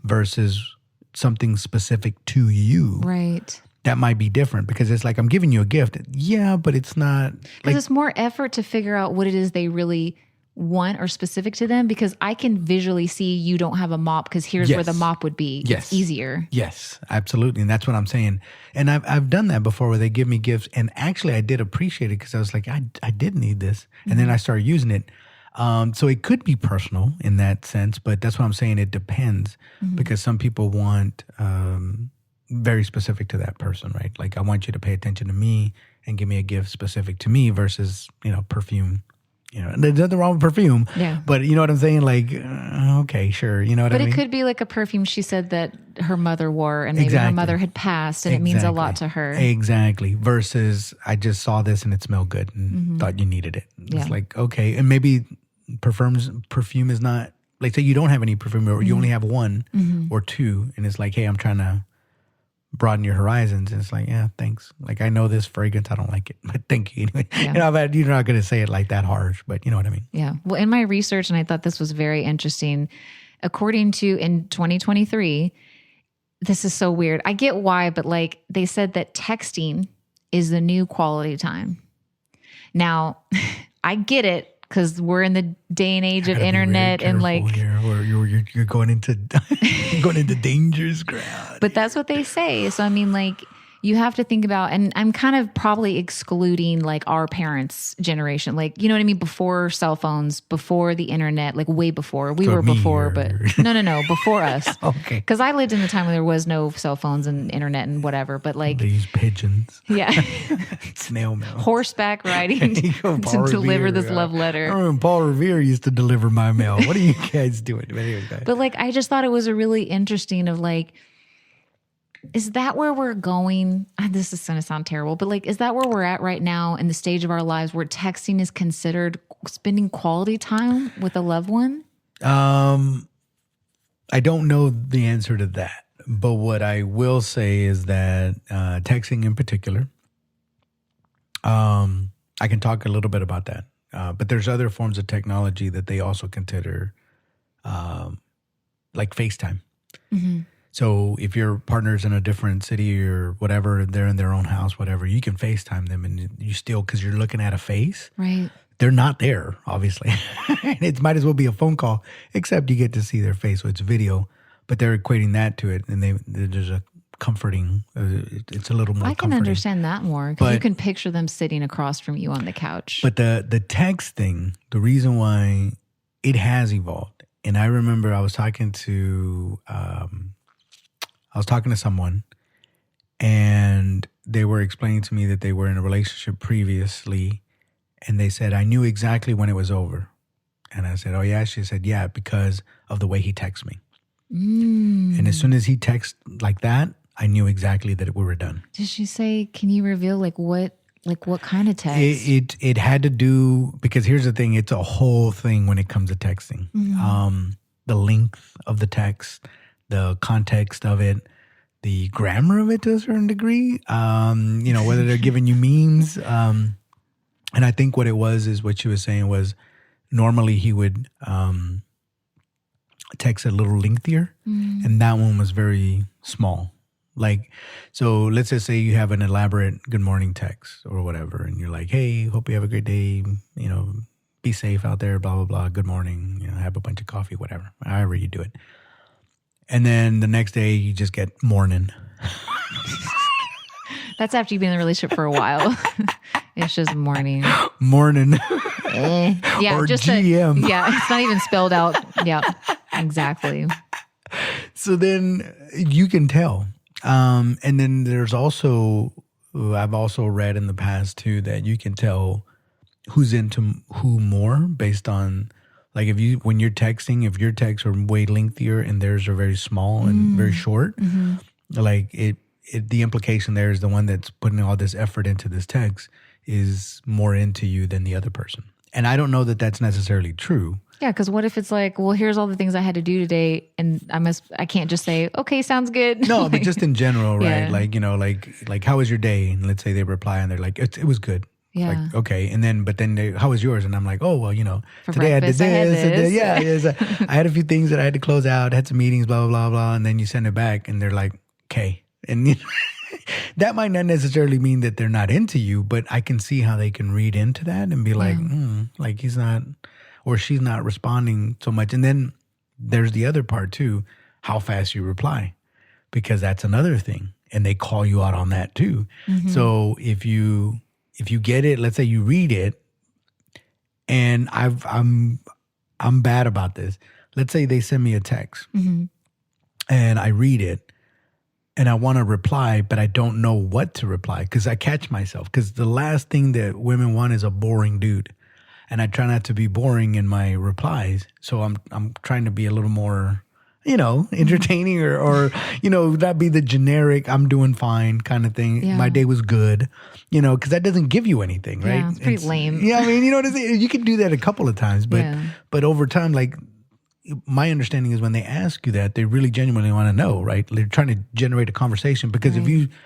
Speaker 1: versus something specific to you.
Speaker 2: Right.
Speaker 1: That might be different because it's like I'm giving you a gift. Yeah, but it's not.
Speaker 2: Because it's more effort to figure out what it is they really want or specific to them, because I can visually see you don't have a mop because here's where the mop would be.
Speaker 1: Yes.
Speaker 2: It's easier.
Speaker 1: Yes, absolutely. And that's what I'm saying. And I've done that before where they give me gifts. And actually I did appreciate it because I was like, I did need this. And then I started using it. So it could be personal in that sense, but that's what I'm saying. It depends because some people want very specific to that person, right? Like I want you to pay attention to me and give me a gift specific to me versus, perfume. There's nothing wrong with perfume.
Speaker 2: Yeah.
Speaker 1: But you know what I'm saying? Like, okay, sure. You know what I mean?
Speaker 2: But it could be like a perfume she said that her mother wore and maybe her mother had passed and it means a lot to her.
Speaker 1: Exactly. Versus I just saw this and it smelled good and thought you needed it. It's like, okay. And maybe perfume is not, like say you don't have any perfume or you only have one or two. And it's like, hey, I'm trying to broaden your horizons. And it's like, yeah, thanks. Like I know this fragrance, I don't like it, but thank you anyway. Yeah. You're not going to say it like that harsh, but you know what I mean?
Speaker 2: Yeah. Well, in my research, and I thought this was very interesting, according to in 2023, this is so weird. I get why, but like they said that texting is the new quality time. Now, I get it because we're in the day and age of internet and like you're going into dangerous ground. But that's what they say. So I mean, like you have to think about, and I'm kind of probably excluding like our parents' generation, like you know what I mean, before cell phones, before the internet, like way before we were before, but no, before us.
Speaker 1: Okay,
Speaker 2: because I lived in the time when there was no cell phones and internet and whatever. But like
Speaker 1: they use pigeons, snail mail,
Speaker 2: horseback riding to deliver this love letter.
Speaker 1: I remember Paul Revere used to deliver my mail. What are you guys doing?
Speaker 2: But like, I just thought it was a really interesting of like, is that where we're going? This is going to sound terrible, but like, is that where we're at right now in the stage of our lives where texting is considered spending quality time with a loved one?
Speaker 1: I don't know the answer to that, but what I will say is that texting in particular, I can talk a little bit about that. But there's other forms of technology that they also consider like FaceTime. So if your partner's in a different city or whatever, they're in their own house, whatever, you can FaceTime them and you still, because you're looking at a face.
Speaker 2: Right.
Speaker 1: They're not there, obviously. It might as well be a phone call, except you get to see their face, so it's video. But they're equating that to it, and there's a comforting, it's a little more
Speaker 2: I can
Speaker 1: comforting.
Speaker 2: Understand that more, because you can picture them sitting across from you on the couch.
Speaker 1: But the text thing, the reason why it has evolved, and I remember I was talking to someone, and they were explaining to me that they were in a relationship previously, and they said, I knew exactly when it was over. And I said, oh yeah? She said, yeah, because of the way he texts me. And as soon as he texts like that, I knew exactly that we were done.
Speaker 2: Did she say, can you reveal what kind of text?
Speaker 1: It had to do, because here's the thing, it's a whole thing when it comes to texting. The length of the text, the context of it, the grammar of it to a certain degree. Whether they're giving you memes. And I think what it was is what she was saying was normally he would text a little lengthier, and that one was very small. Like, so let's just say you have an elaborate good morning text or whatever, and you're like, hey, hope you have a great day, be safe out there, blah, blah, blah, good morning, have a bunch of coffee, whatever, however you do it. And then the next day you just get morning.
Speaker 2: That's after you've been in the relationship for a while. It's just morning.
Speaker 1: Morning.
Speaker 2: Yeah,
Speaker 1: or
Speaker 2: just
Speaker 1: GM.
Speaker 2: It's not even spelled out. Yeah, exactly.
Speaker 1: So then you can tell. And then there's also, I've also read in the past too, that you can tell who's into who more based on, like when you're texting, if your texts are way lengthier and theirs are very small and very short, like the implication there is the one that's putting all this effort into this text is more into you than the other person. And I don't know that that's necessarily true.
Speaker 2: Yeah, because what if it's like, well, here's all the things I had to do today, and I can't just say, okay, sounds good.
Speaker 1: No, but just in general, right?
Speaker 2: Yeah.
Speaker 1: Like how was your day? And let's say they reply and they're like, it was good.
Speaker 2: Yeah.
Speaker 1: Like, okay. And then, how was yours? And I'm like, oh, well,
Speaker 2: For
Speaker 1: today
Speaker 2: breakfast,
Speaker 1: I did this.
Speaker 2: I had this.
Speaker 1: Yeah. I had a few things that I had to close out, had some meetings, blah, blah, blah, blah. And then you send it back and they're like, okay. And that might not necessarily mean that they're not into you, but I can see how they can read into that and be like, like he's not, or she's not responding so much. And then there's the other part too, how fast you reply, because that's another thing. And they call you out on that too. Mm-hmm. So if you get it, let's say you read it, and I'm bad about this. Let's say they send me a text and I read it and I want to reply, but I don't know what to reply because I catch myself. Because the last thing that women want is a boring dude. And I try not to be boring in my replies. So I'm trying to be a little more, entertaining or not be the generic, I'm doing fine kind of thing. Yeah. My day was good, because that doesn't give you anything, right?
Speaker 2: Yeah, it's pretty lame.
Speaker 1: Yeah, I mean, what I'm saying? You can do that a couple of times, but over time, like my understanding is when they ask you that, they really genuinely want to know, right? They're trying to generate a conversation because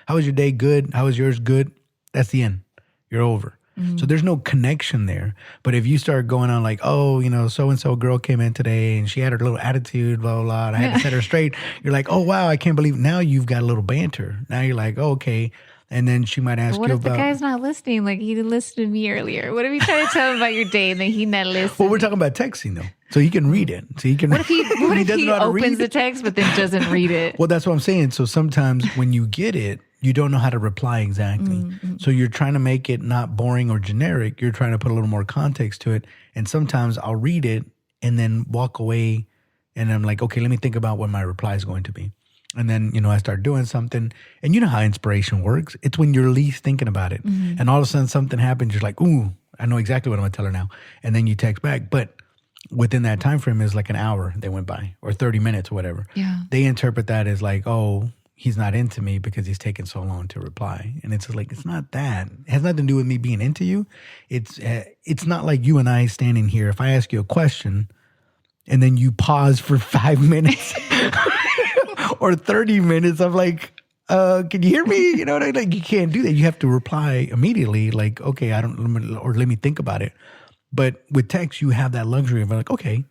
Speaker 1: how was your day? Good. How was yours? Good. That's the end. You're over. So there's no connection there. But if you start going on like, oh, so-and-so girl came in today and she had her little attitude, blah, blah, blah, and I had to set her straight. You're like, oh, wow, I can't believe. Now you've got a little banter. Now you're like, oh, okay. And then she might ask you about.
Speaker 2: What if the guy's not listening? Like he didn't listen to me earlier. What if you try to tell him about your day and then he not listen?
Speaker 1: Well, we're talking about texting though. So he can read it. So he can.
Speaker 2: What if he opens the text but then doesn't read it?
Speaker 1: Well, that's what I'm saying. So sometimes when you get it, you don't know how to reply exactly. Mm-hmm. So you're trying to make it not boring or generic. You're trying to put a little more context to it. And sometimes I'll read it and then walk away and I'm like, okay, let me think about what my reply is going to be. And then, I start doing something. And you know how inspiration works. It's when you're least thinking about it. Mm-hmm. And all of a sudden something happens. You're like, ooh, I know exactly what I'm going to tell her now. And then you text back. But within that time frame is like an hour that went by or 30 minutes or whatever. Yeah. They interpret that as like, oh, he's not into me because he's taking so long to reply. And it's like, it's not that. It has nothing to do with me being into you. It's not like you and I standing here. If I ask you a question and then you pause for 5 minutes or 30 minutes, I'm like, can you hear me? Like you can't do that. You have to reply immediately. Like, okay, let me think about it. But with text, you have that luxury of like, okay,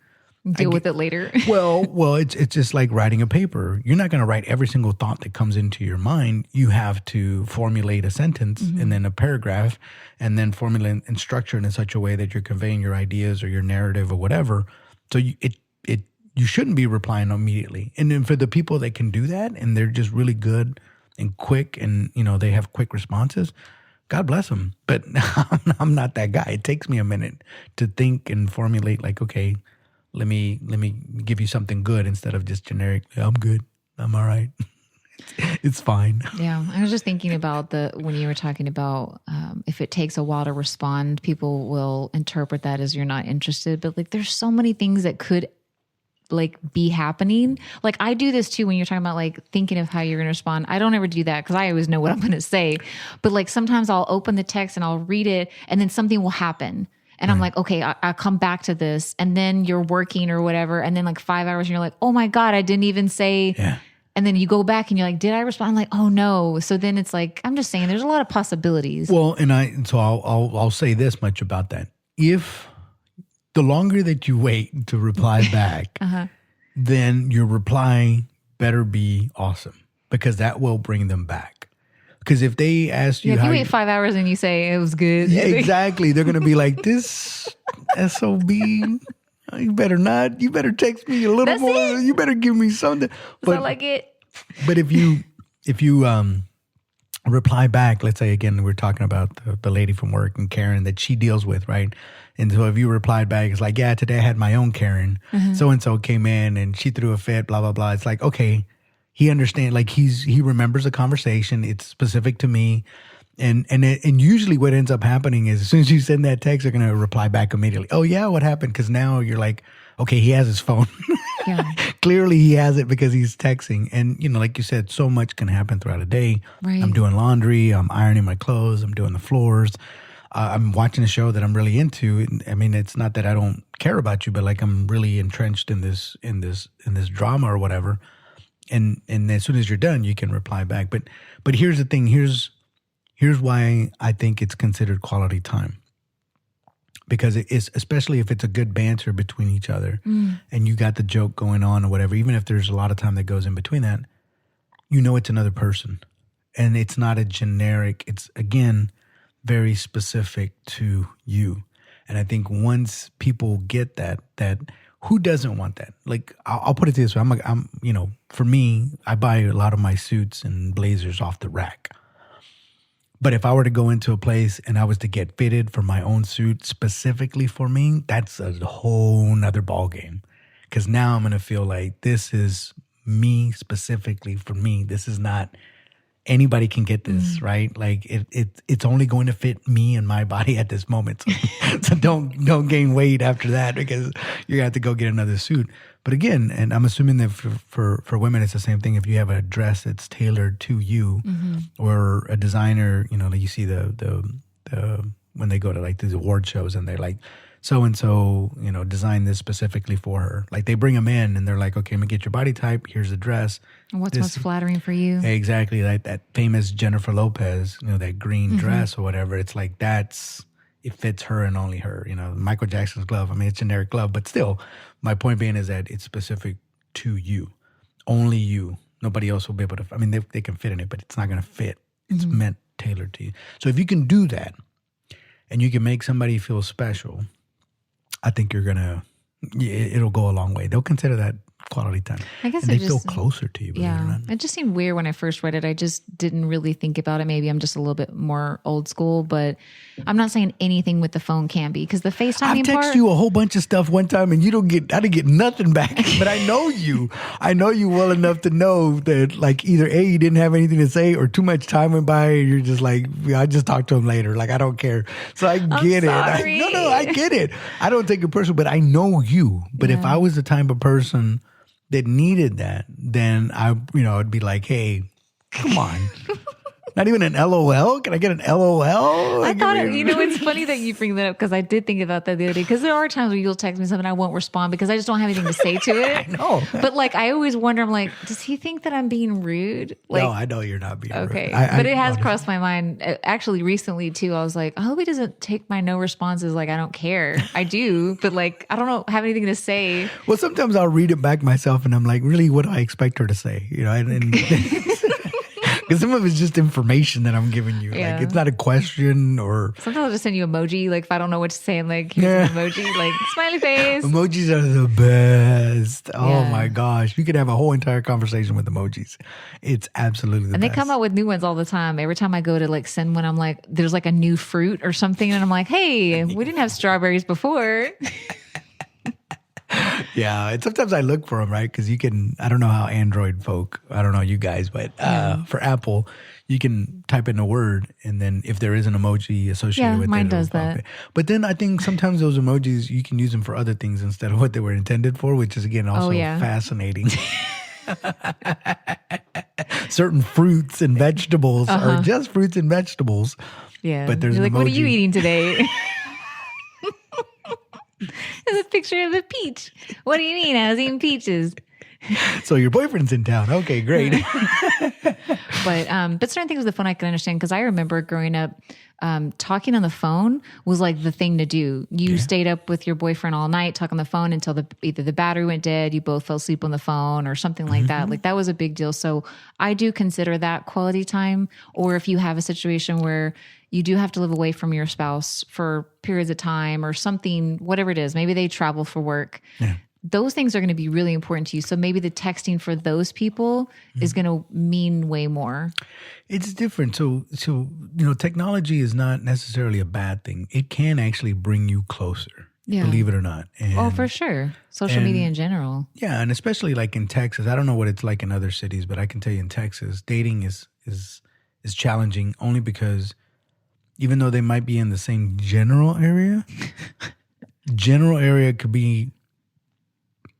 Speaker 2: deal with it later.
Speaker 1: well, it's just like writing a paper. You're not going to write every single thought that comes into your mind. You have to formulate a sentence and then a paragraph and then formulate and structure it in such a way that you're conveying your ideas or your narrative or whatever. So you shouldn't be replying immediately. And then for the people that can do that and they're just really good and quick and, they have quick responses, God bless them. But I'm not that guy. It takes me a minute to think and formulate like, okay, let me give you something good instead of just generic, I'm good, I'm all right. It's fine.
Speaker 2: Yeah. I was just thinking about when you were talking about if it takes a while to respond, people will interpret that as you're not interested. But like there's so many things that could like be happening. Like I do this too when you're talking about like thinking of how you're going to respond. I don't ever do that because I always know what I'm going to say. But like sometimes I'll open the text and I'll read it and then something will happen. And I'm like, okay, I'll come back to this. And then you're working or whatever. And then like 5 hours and you're like, oh my God, I didn't even say And then you go back and you're like, did I respond? I'm like, oh no. So then it's like, I'm just saying there's a lot of possibilities.
Speaker 1: Well, and so I'll say this much about that. If the longer that you wait to reply back, then your reply better be awesome, because that will bring them back. Because if they ask you,
Speaker 2: if
Speaker 1: how
Speaker 2: you wait 5 hours and you say it was good,
Speaker 1: yeah, exactly, they're gonna be like, this SOB. You better not. You better text me a little
Speaker 2: That's
Speaker 1: more.
Speaker 2: it.
Speaker 1: You better give me something.
Speaker 2: I like it.
Speaker 1: But if you reply back, let's say again, we're talking about the lady from work and Karen that she deals with, right? And so if you replied back, it's like, yeah, today I had my own Karen. So and so came in and she threw a fit, blah blah blah. It's like, okay, he understands. Like he remembers the conversation. It's specific to me. And usually what ends up happening is as soon as you send that text, they're going to reply back immediately. Oh, yeah, what happened? Because now you're like, okay, he has his phone.
Speaker 2: Yeah.
Speaker 1: Clearly he has it because he's texting. And, like you said, so much can happen throughout a day.
Speaker 2: Right.
Speaker 1: I'm doing laundry. I'm ironing my clothes. I'm doing the floors. I'm watching a show that I'm really into. I mean, it's not that I don't care about you, but like I'm really entrenched in this drama or whatever. And as soon as you're done, you can reply back. But here's the thing. Here's why I think it's considered quality time. Because it is, especially if it's a good banter between each other and you got the joke going on or whatever, even if there's a lot of time that goes in between that, it's another person. And it's not a generic, it's again, very specific to you. And I think once people get that who doesn't want that? Like, I'll put it this way. For me, I buy a lot of my suits and blazers off the rack. But if I were to go into a place and I was to get fitted for my own suit specifically for me, that's a whole nother ballgame. Because now I'm going to feel like this is me specifically for me. This is not anybody can get this, right? Like it's only going to fit me and my body at this moment. So don't gain weight after that, because you're going to have to go get another suit. But again, and I'm assuming that for women, it's the same thing. If you have a dress that's tailored to you, or a designer, like you see the when they go to like these award shows and they're like, so and so, designed this specifically for her. Like they bring them in and they're like, okay, I'm gonna get your body type. Here's the dress.
Speaker 2: What's most flattering for you?
Speaker 1: Exactly, like that famous Jennifer Lopez, that green dress or whatever. It's like it fits her and only her. Michael Jackson's glove. I mean, it's a generic glove, but still, my point being is that it's specific to you, only you. Nobody else will be able to. I mean, they can fit in it, but it's not going to fit. It's meant tailored to you. So if you can do that, and you can make somebody feel special, I think it'll go a long way. They'll consider that quality time.
Speaker 2: I guess
Speaker 1: and they feel closer to you.
Speaker 2: Yeah, it just seemed weird when I first read it. I just didn't really think about it. Maybe I'm just a little bit more old school, but I'm not saying anything with the phone can be, because the FaceTiming
Speaker 1: I've texted you a whole bunch of stuff one time and I didn't get nothing back. But I know you. I know you well enough to know that like either A, you didn't have anything to say, or too much time went by and you're just like, I just talk to him later. Like, I don't care. So I get it. I get it. I don't take it personal, but I know you. But if I was the type of person that needed that, then I'd be like, hey, come on. Not even an LOL? Can I get an LOL?
Speaker 2: I thought, it's funny that you bring that up, because I did think about that the other day. Because there are times where you'll text me something, I won't respond because I just don't have anything to say to it.
Speaker 1: I know.
Speaker 2: But like, I always wonder, I'm like, does he think that I'm being rude? Like,
Speaker 1: no, I know you're not being rude.
Speaker 2: Okay. But it has crossed my mind. Actually, recently too, I was like, I hope he doesn't take my no responses like I don't care. I do, but like, I don't know, have anything to say.
Speaker 1: Well, sometimes I'll read it back myself and I'm like, really, what do I expect her to say? And because some of it's just information that I'm giving you.
Speaker 2: Yeah.
Speaker 1: Like, it's not a question or...
Speaker 2: Sometimes I'll just send you emoji. Like, if I don't know what to say, I'm like, here's an emoji. Like, smiley face.
Speaker 1: Emojis are the best. Oh, my gosh. You could have a whole entire conversation with emojis. It's absolutely the best.
Speaker 2: And they come out with new ones all the time. Every time I go to, like, send one, I'm like, there's, like, a new fruit or something. And I'm like, hey, we didn't have strawberries before.
Speaker 1: Yeah, and sometimes I look for them, right? Because you can, I don't know how Android folk, I don't know you guys, but for Apple, you can type in a word, and then if there is an emoji associated with it,
Speaker 2: mine does that.
Speaker 1: But then I think sometimes those emojis, you can use them for other things instead of what they were intended for, which is, again, also fascinating. Certain fruits and vegetables are just fruits and vegetables.
Speaker 2: Yeah.
Speaker 1: But there's
Speaker 2: You're
Speaker 1: an
Speaker 2: like,
Speaker 1: emoji.
Speaker 2: what are you eating today? There's a picture of a peach. What do you mean? I was eating peaches.
Speaker 1: So your boyfriend's in town. Okay, great.
Speaker 2: But certain things with the phone I can understand because I remember growing up, talking on the phone was like the thing to do. You stayed up with your boyfriend all night, talk on the phone until either the battery went dead, you both fell asleep on the phone or something like that. Like that was a big deal. So I do consider that quality time. Or if you have a situation where you do have to live away from your spouse for periods of time or something, whatever it is, maybe they travel for work. Yeah. Those things are going to be really important to you. So maybe the texting for those people is going to mean way more.
Speaker 1: It's different. So technology is not necessarily a bad thing. It can actually bring you closer, believe it or not.
Speaker 2: And, for sure. Social media in general.
Speaker 1: Yeah, and especially like in Texas. I don't know what it's like in other cities, but I can tell you in Texas, dating is challenging only because even though they might be in the same general area could be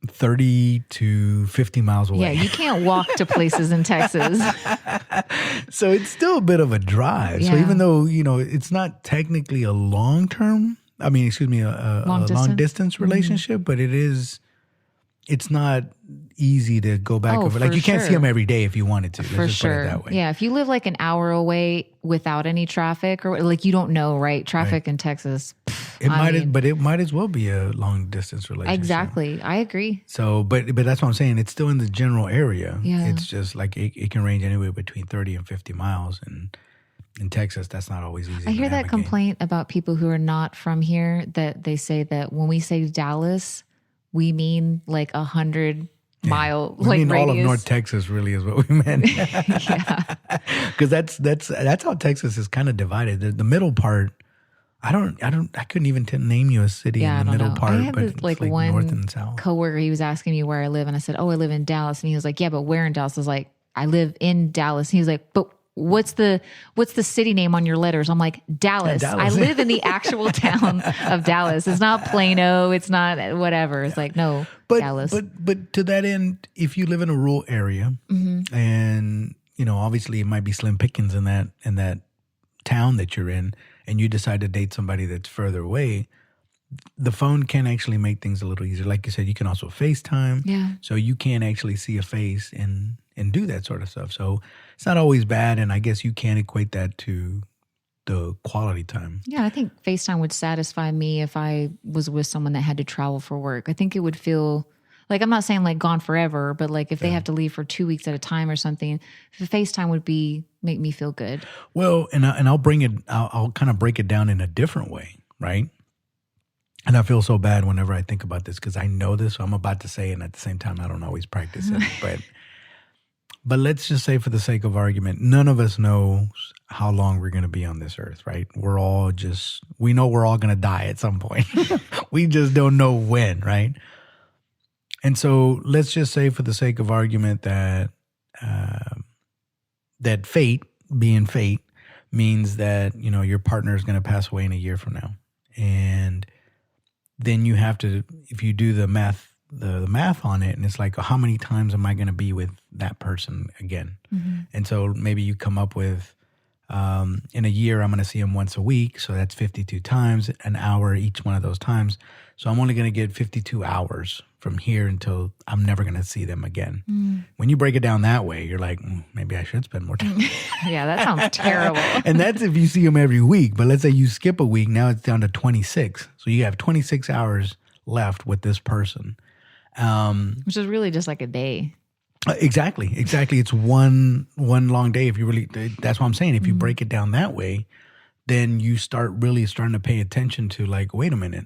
Speaker 1: 30 to 50 miles away.
Speaker 2: Yeah, you can't walk to places in Texas.
Speaker 1: So it's still a bit of a drive. Yeah. So even though, it's not technically a long distance relationship, but it's not easy to go back over. Like you can't see them every day if you wanted to.
Speaker 2: Let's just put it that way. Yeah, if you live like an hour away without any traffic or like you don't know, right? Traffic in Texas.
Speaker 1: It might as well be a long distance relationship.
Speaker 2: Exactly. I agree.
Speaker 1: So, but that's what I'm saying. It's still in the general area. Yeah. It's just like it can range anywhere between 30 and 50 miles. And in Texas, that's not always easy.
Speaker 2: I hear that complaint about people who are not from here that they say that when we say Dallas, we mean like 100-mile radius.
Speaker 1: All of North Texas really is what we meant. Yeah. Because that's how Texas is kind of divided. The middle part, I couldn't even name you a city in the middle part,
Speaker 2: I had
Speaker 1: but
Speaker 2: this, like one
Speaker 1: north and south.
Speaker 2: Coworker, he was asking me where I live, and I said, "Oh, I live in Dallas." And he was like, "Yeah, but where in Dallas?" I was like, "I live in Dallas." And he was like, "But what's the city name on your letters?" I'm like, Dallas. I live in the actual town of Dallas. It's not Plano. It's not whatever. It's like, no, Dallas.
Speaker 1: But to that end, if you live in a rural area and, obviously it might be slim pickings in that town that you're in, and you decide to date somebody that's further away, the phone can actually make things a little easier. Like you said, you can also FaceTime.
Speaker 2: Yeah.
Speaker 1: So you can actually see a face and do that sort of stuff. So it's not always bad. And I guess you can equate that to the quality time.
Speaker 2: Yeah, I think FaceTime would satisfy me if I was with someone that had to travel for work. I think it would feel like, I'm not saying like gone forever, but like if they have to leave for 2 weeks at a time or something, FaceTime would make me feel good.
Speaker 1: Well, and I'll kind of break it down in a different way, right? And I feel so bad whenever I think about this because I know this, so I'm about to say it, and at the same time, I don't always practice it. But let's just say for the sake of argument, none of us knows how long we're going to be on this earth, right? We know we're all going to die at some point. We just don't know when, right? And so let's just say for the sake of argument that that fate, being fate, means that, your partner is going to pass away in a year from now. And then you have to, if you do the math on it, and it's like, how many times am I going to be with that person again? Mm-hmm. And so maybe you come up with, in a year, I'm going to see him once a week. So that's 52 times, an hour each one of those times. So I'm only going to get 52 hours from here until I'm never going to see them again. Mm. When you break it down that way, you're like, maybe I should spend more time.
Speaker 2: Yeah, that sounds terrible.
Speaker 1: And that's if you see them every week. But let's say you skip a week. Now it's down to 26. So you have 26 hours left with this person.
Speaker 2: Which is really just like a day.
Speaker 1: Exactly. It's one long day. If you really, that's what I'm saying. If you break it down that way, then you starting to pay attention to like, wait a minute,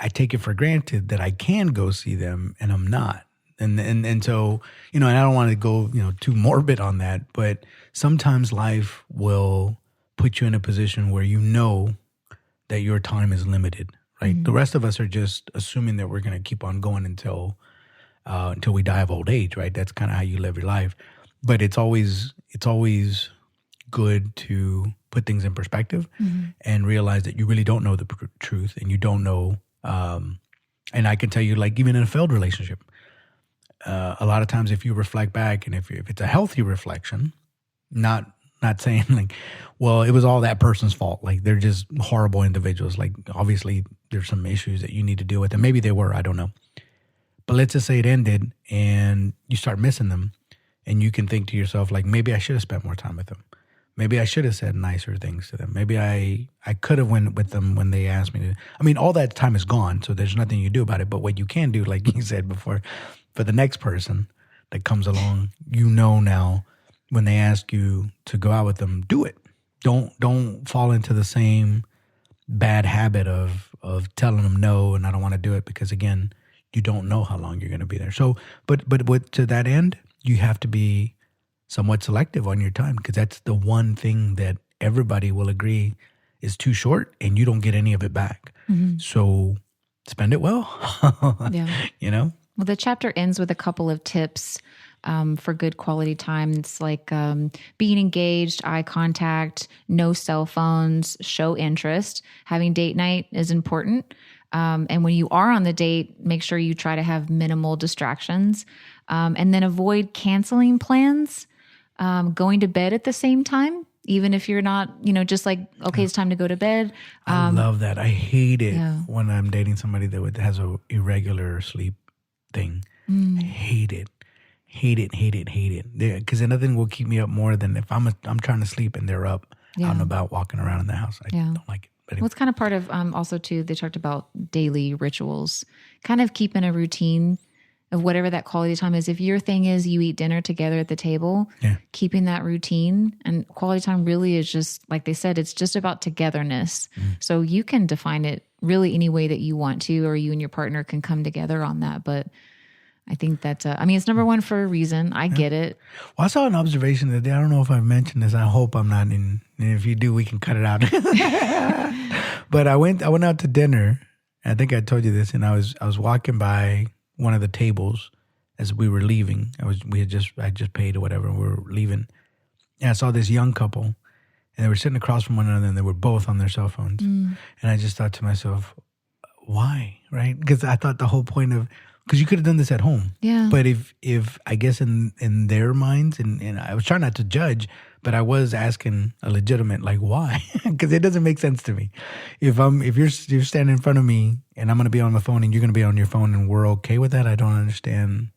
Speaker 1: I take it for granted that I can go see them and I'm not. And so, and I don't want to go, too morbid on that, but sometimes life will put you in a position where that your time is limited, right? Mm-hmm. The rest of us are just assuming that we're going to keep on going until we die of old age, right? That's kind of how you live your life. But it's always good to put things in perspective and realize that you really don't know the truth, and you don't know. And I can tell you, like, even in a failed relationship, a lot of times if you reflect back, and if it's a healthy reflection, not saying like, well, it was all that person's fault. Like, they're just horrible individuals. Like, obviously there's some issues that you need to deal with, and maybe they were, I don't know. But let's just say it ended and you start missing them, and you can think to yourself, like, maybe I should have spent more time with them. Maybe I should have said nicer things to them. Maybe I could have went with them when they asked me to. I mean, all that time is gone, so there's nothing you do about it. But what you can do, like you said before, for the next person that comes along, now when they ask you to go out with them, do it. Don't fall into the same bad habit of telling them no and I don't want to do it, because again, you don't know how long you're going to be there. So, but to that end, you have to be somewhat selective on your time, because that's the one thing that everybody will agree is too short and you don't get any of it back. Mm-hmm. So spend it well.
Speaker 2: Yeah. Well, the chapter ends with a couple of tips for good quality time. It's like being engaged, eye contact, no cell phones, show interest. Having date night is important. And when you are on the date, make sure you try to have minimal distractions, and then avoid canceling plans, going to bed at the same time, even if you're not, just like, okay, it's time to go to bed.
Speaker 1: I love that. I hate it when I'm dating somebody that has a irregular sleep thing. I hate it. Hate it. Because nothing will keep me up more than if I'm trying to sleep and they're up out and about walking around in the house. I don't like it. But
Speaker 2: well, it's kind of part of also too, they talked about daily rituals, kind of keeping a routine of whatever that quality time is. If your thing is you eat dinner together at the table, keeping that routine, and quality time really is just, like they said, it's just about togetherness. So you can define it really any way that you want to, or you and your partner can come together on that. But I think that, it's number one for a reason. I get it.
Speaker 1: Well, I saw an observation today. I don't know if I've mentioned this. I hope I'm not and if you do, we can cut it out. But I went out to dinner. I think I told you this, and I was walking by one of the tables as we were leaving. I just paid or whatever, and we were leaving. And I saw this young couple, and they were sitting across from one another, and they were both on their cell phones. And I just thought to myself, why, right? Because I thought the whole point of, because you could have done this at home. Yeah. But if I guess in their minds, and I was trying not to judge, but I was asking a legitimate, like, why? Because it doesn't make sense to me. If you're standing in front of me and I'm going to be on the phone and you're going to be on your phone and we're okay with that, I don't understand.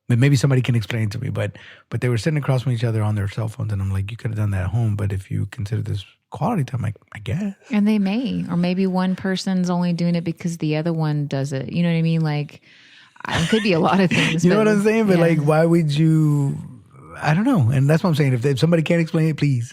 Speaker 1: But maybe somebody can explain to me. But they were sitting across from each other on their cell phones, and I'm like, you could have done that at home. But if you consider this quality time, I guess.
Speaker 2: And they may, or maybe one person's only doing it because the other one does it. You know what I mean? Like, it could be a lot of things.
Speaker 1: You know what I'm saying? But like, why would you? I don't know. And that's what I'm saying. If somebody can't explain it, please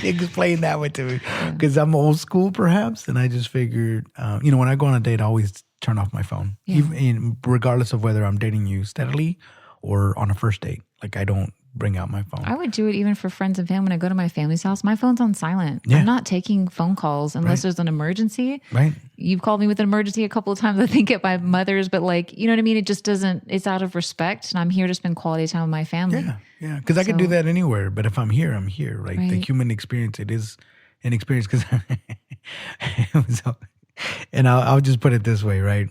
Speaker 1: explain that one to me. Because I'm old school, perhaps. And I just figured, when I go on a date, I always turn off my phone, even regardless of whether I'm dating you steadily or on a first date. Like, I don't bring out my phone.
Speaker 2: I would do it even for friends and family. When I go to my family's house, my phone's on silent. I'm not taking phone calls unless there's an emergency.
Speaker 1: Right.
Speaker 2: You've called me with an emergency a couple of times, I think, at my mother's, but like, you know what I mean? It just doesn't, it's out of respect. And I'm here to spend quality time with my family.
Speaker 1: Yeah. Because I can do that anywhere. But if I'm here, I'm here. Right? The human experience, it is an experience. Because and I'll just put it this way, right?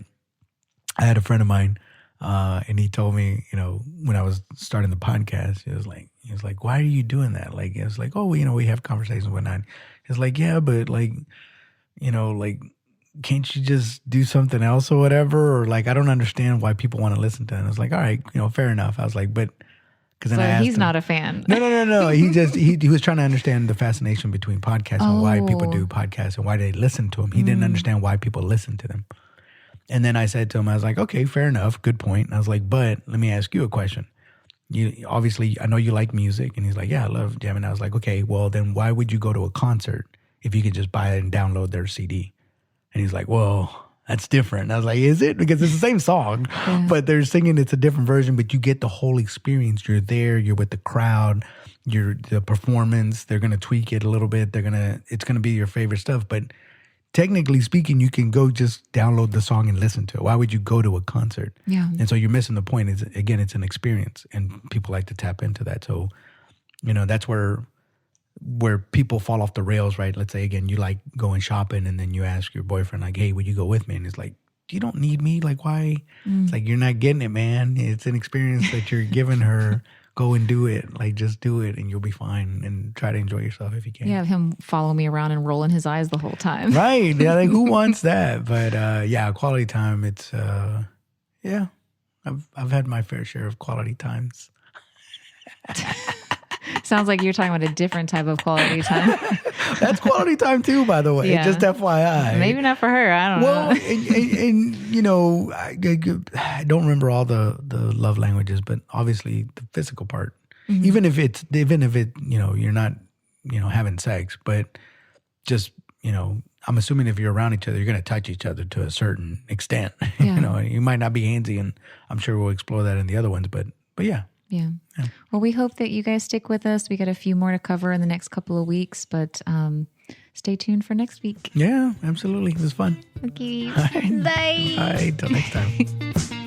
Speaker 1: I had a friend of mine, and he told me, when I was starting the podcast, he was like, why are you doing that? Like, it was like, oh, we have conversations and whatnot. It's like, yeah, but like, like, can't you just do something else or whatever? Or like, I don't understand why people want to listen to it. And I was like, all right, fair enough. I was like, but because then I asked
Speaker 2: he's
Speaker 1: him,
Speaker 2: not a fan.
Speaker 1: No. He was trying to understand the fascination between podcasts and why people do podcasts and why they listen to them. He didn't understand why people listen to them. And then I said to him, I was like, okay, fair enough. Good point. And I was like, but let me ask you a question. You obviously, I know you like music. And he's like, yeah, I love jamming. I was like, okay, well, then why would you go to a concert if you could just buy it and download their CD? And he's like, well, that's different. And I was like, is it? Because it's the same song, but they're singing, it's a different version, but you get the whole experience. You're there, you're with the crowd, the performance, they're going to tweak it a little bit. It's going to be your favorite stuff. But technically speaking, you can go just download the song and listen to it. Why would you go to a concert? Yeah. And so you're missing the point. Again, it's an experience, and people like to tap into that. So, that's where people fall off the rails, right? Let's say, again, you like going shopping, and then you ask your boyfriend, like, hey, would you go with me? And he's like, you don't need me. Like, why? It's like, you're not getting it, man. It's an experience that you're giving her. Go and do it. Like, just do it and you'll be fine, and try to enjoy yourself if you can.
Speaker 2: Yeah, him follow me around and rolling his eyes the whole time.
Speaker 1: Right. Yeah, like, who wants that? But quality time, it's, I I've had my fair share of quality times.
Speaker 2: Sounds like you're talking about a different type of quality time.
Speaker 1: That's quality time too, by the way.
Speaker 2: Yeah.
Speaker 1: Just FYI.
Speaker 2: Maybe not for her. I don't
Speaker 1: Well,
Speaker 2: know.
Speaker 1: and you know, I don't remember all the love languages, but obviously the physical part, even if it, you know, you're not, you know, having sex, but just, you know, I'm assuming if you're around each other, you're going to touch each other to a certain extent.
Speaker 2: Yeah.
Speaker 1: You know, you might not be handsy, and I'm sure we'll explore that in the other ones, but yeah.
Speaker 2: Yeah. Well, we hope that you guys stick with us. We got a few more to cover in the next couple of weeks, but stay tuned for next week.
Speaker 1: Yeah, absolutely. It was fun.
Speaker 2: Okay.
Speaker 1: All right.
Speaker 2: Bye.
Speaker 1: All right. Till next time.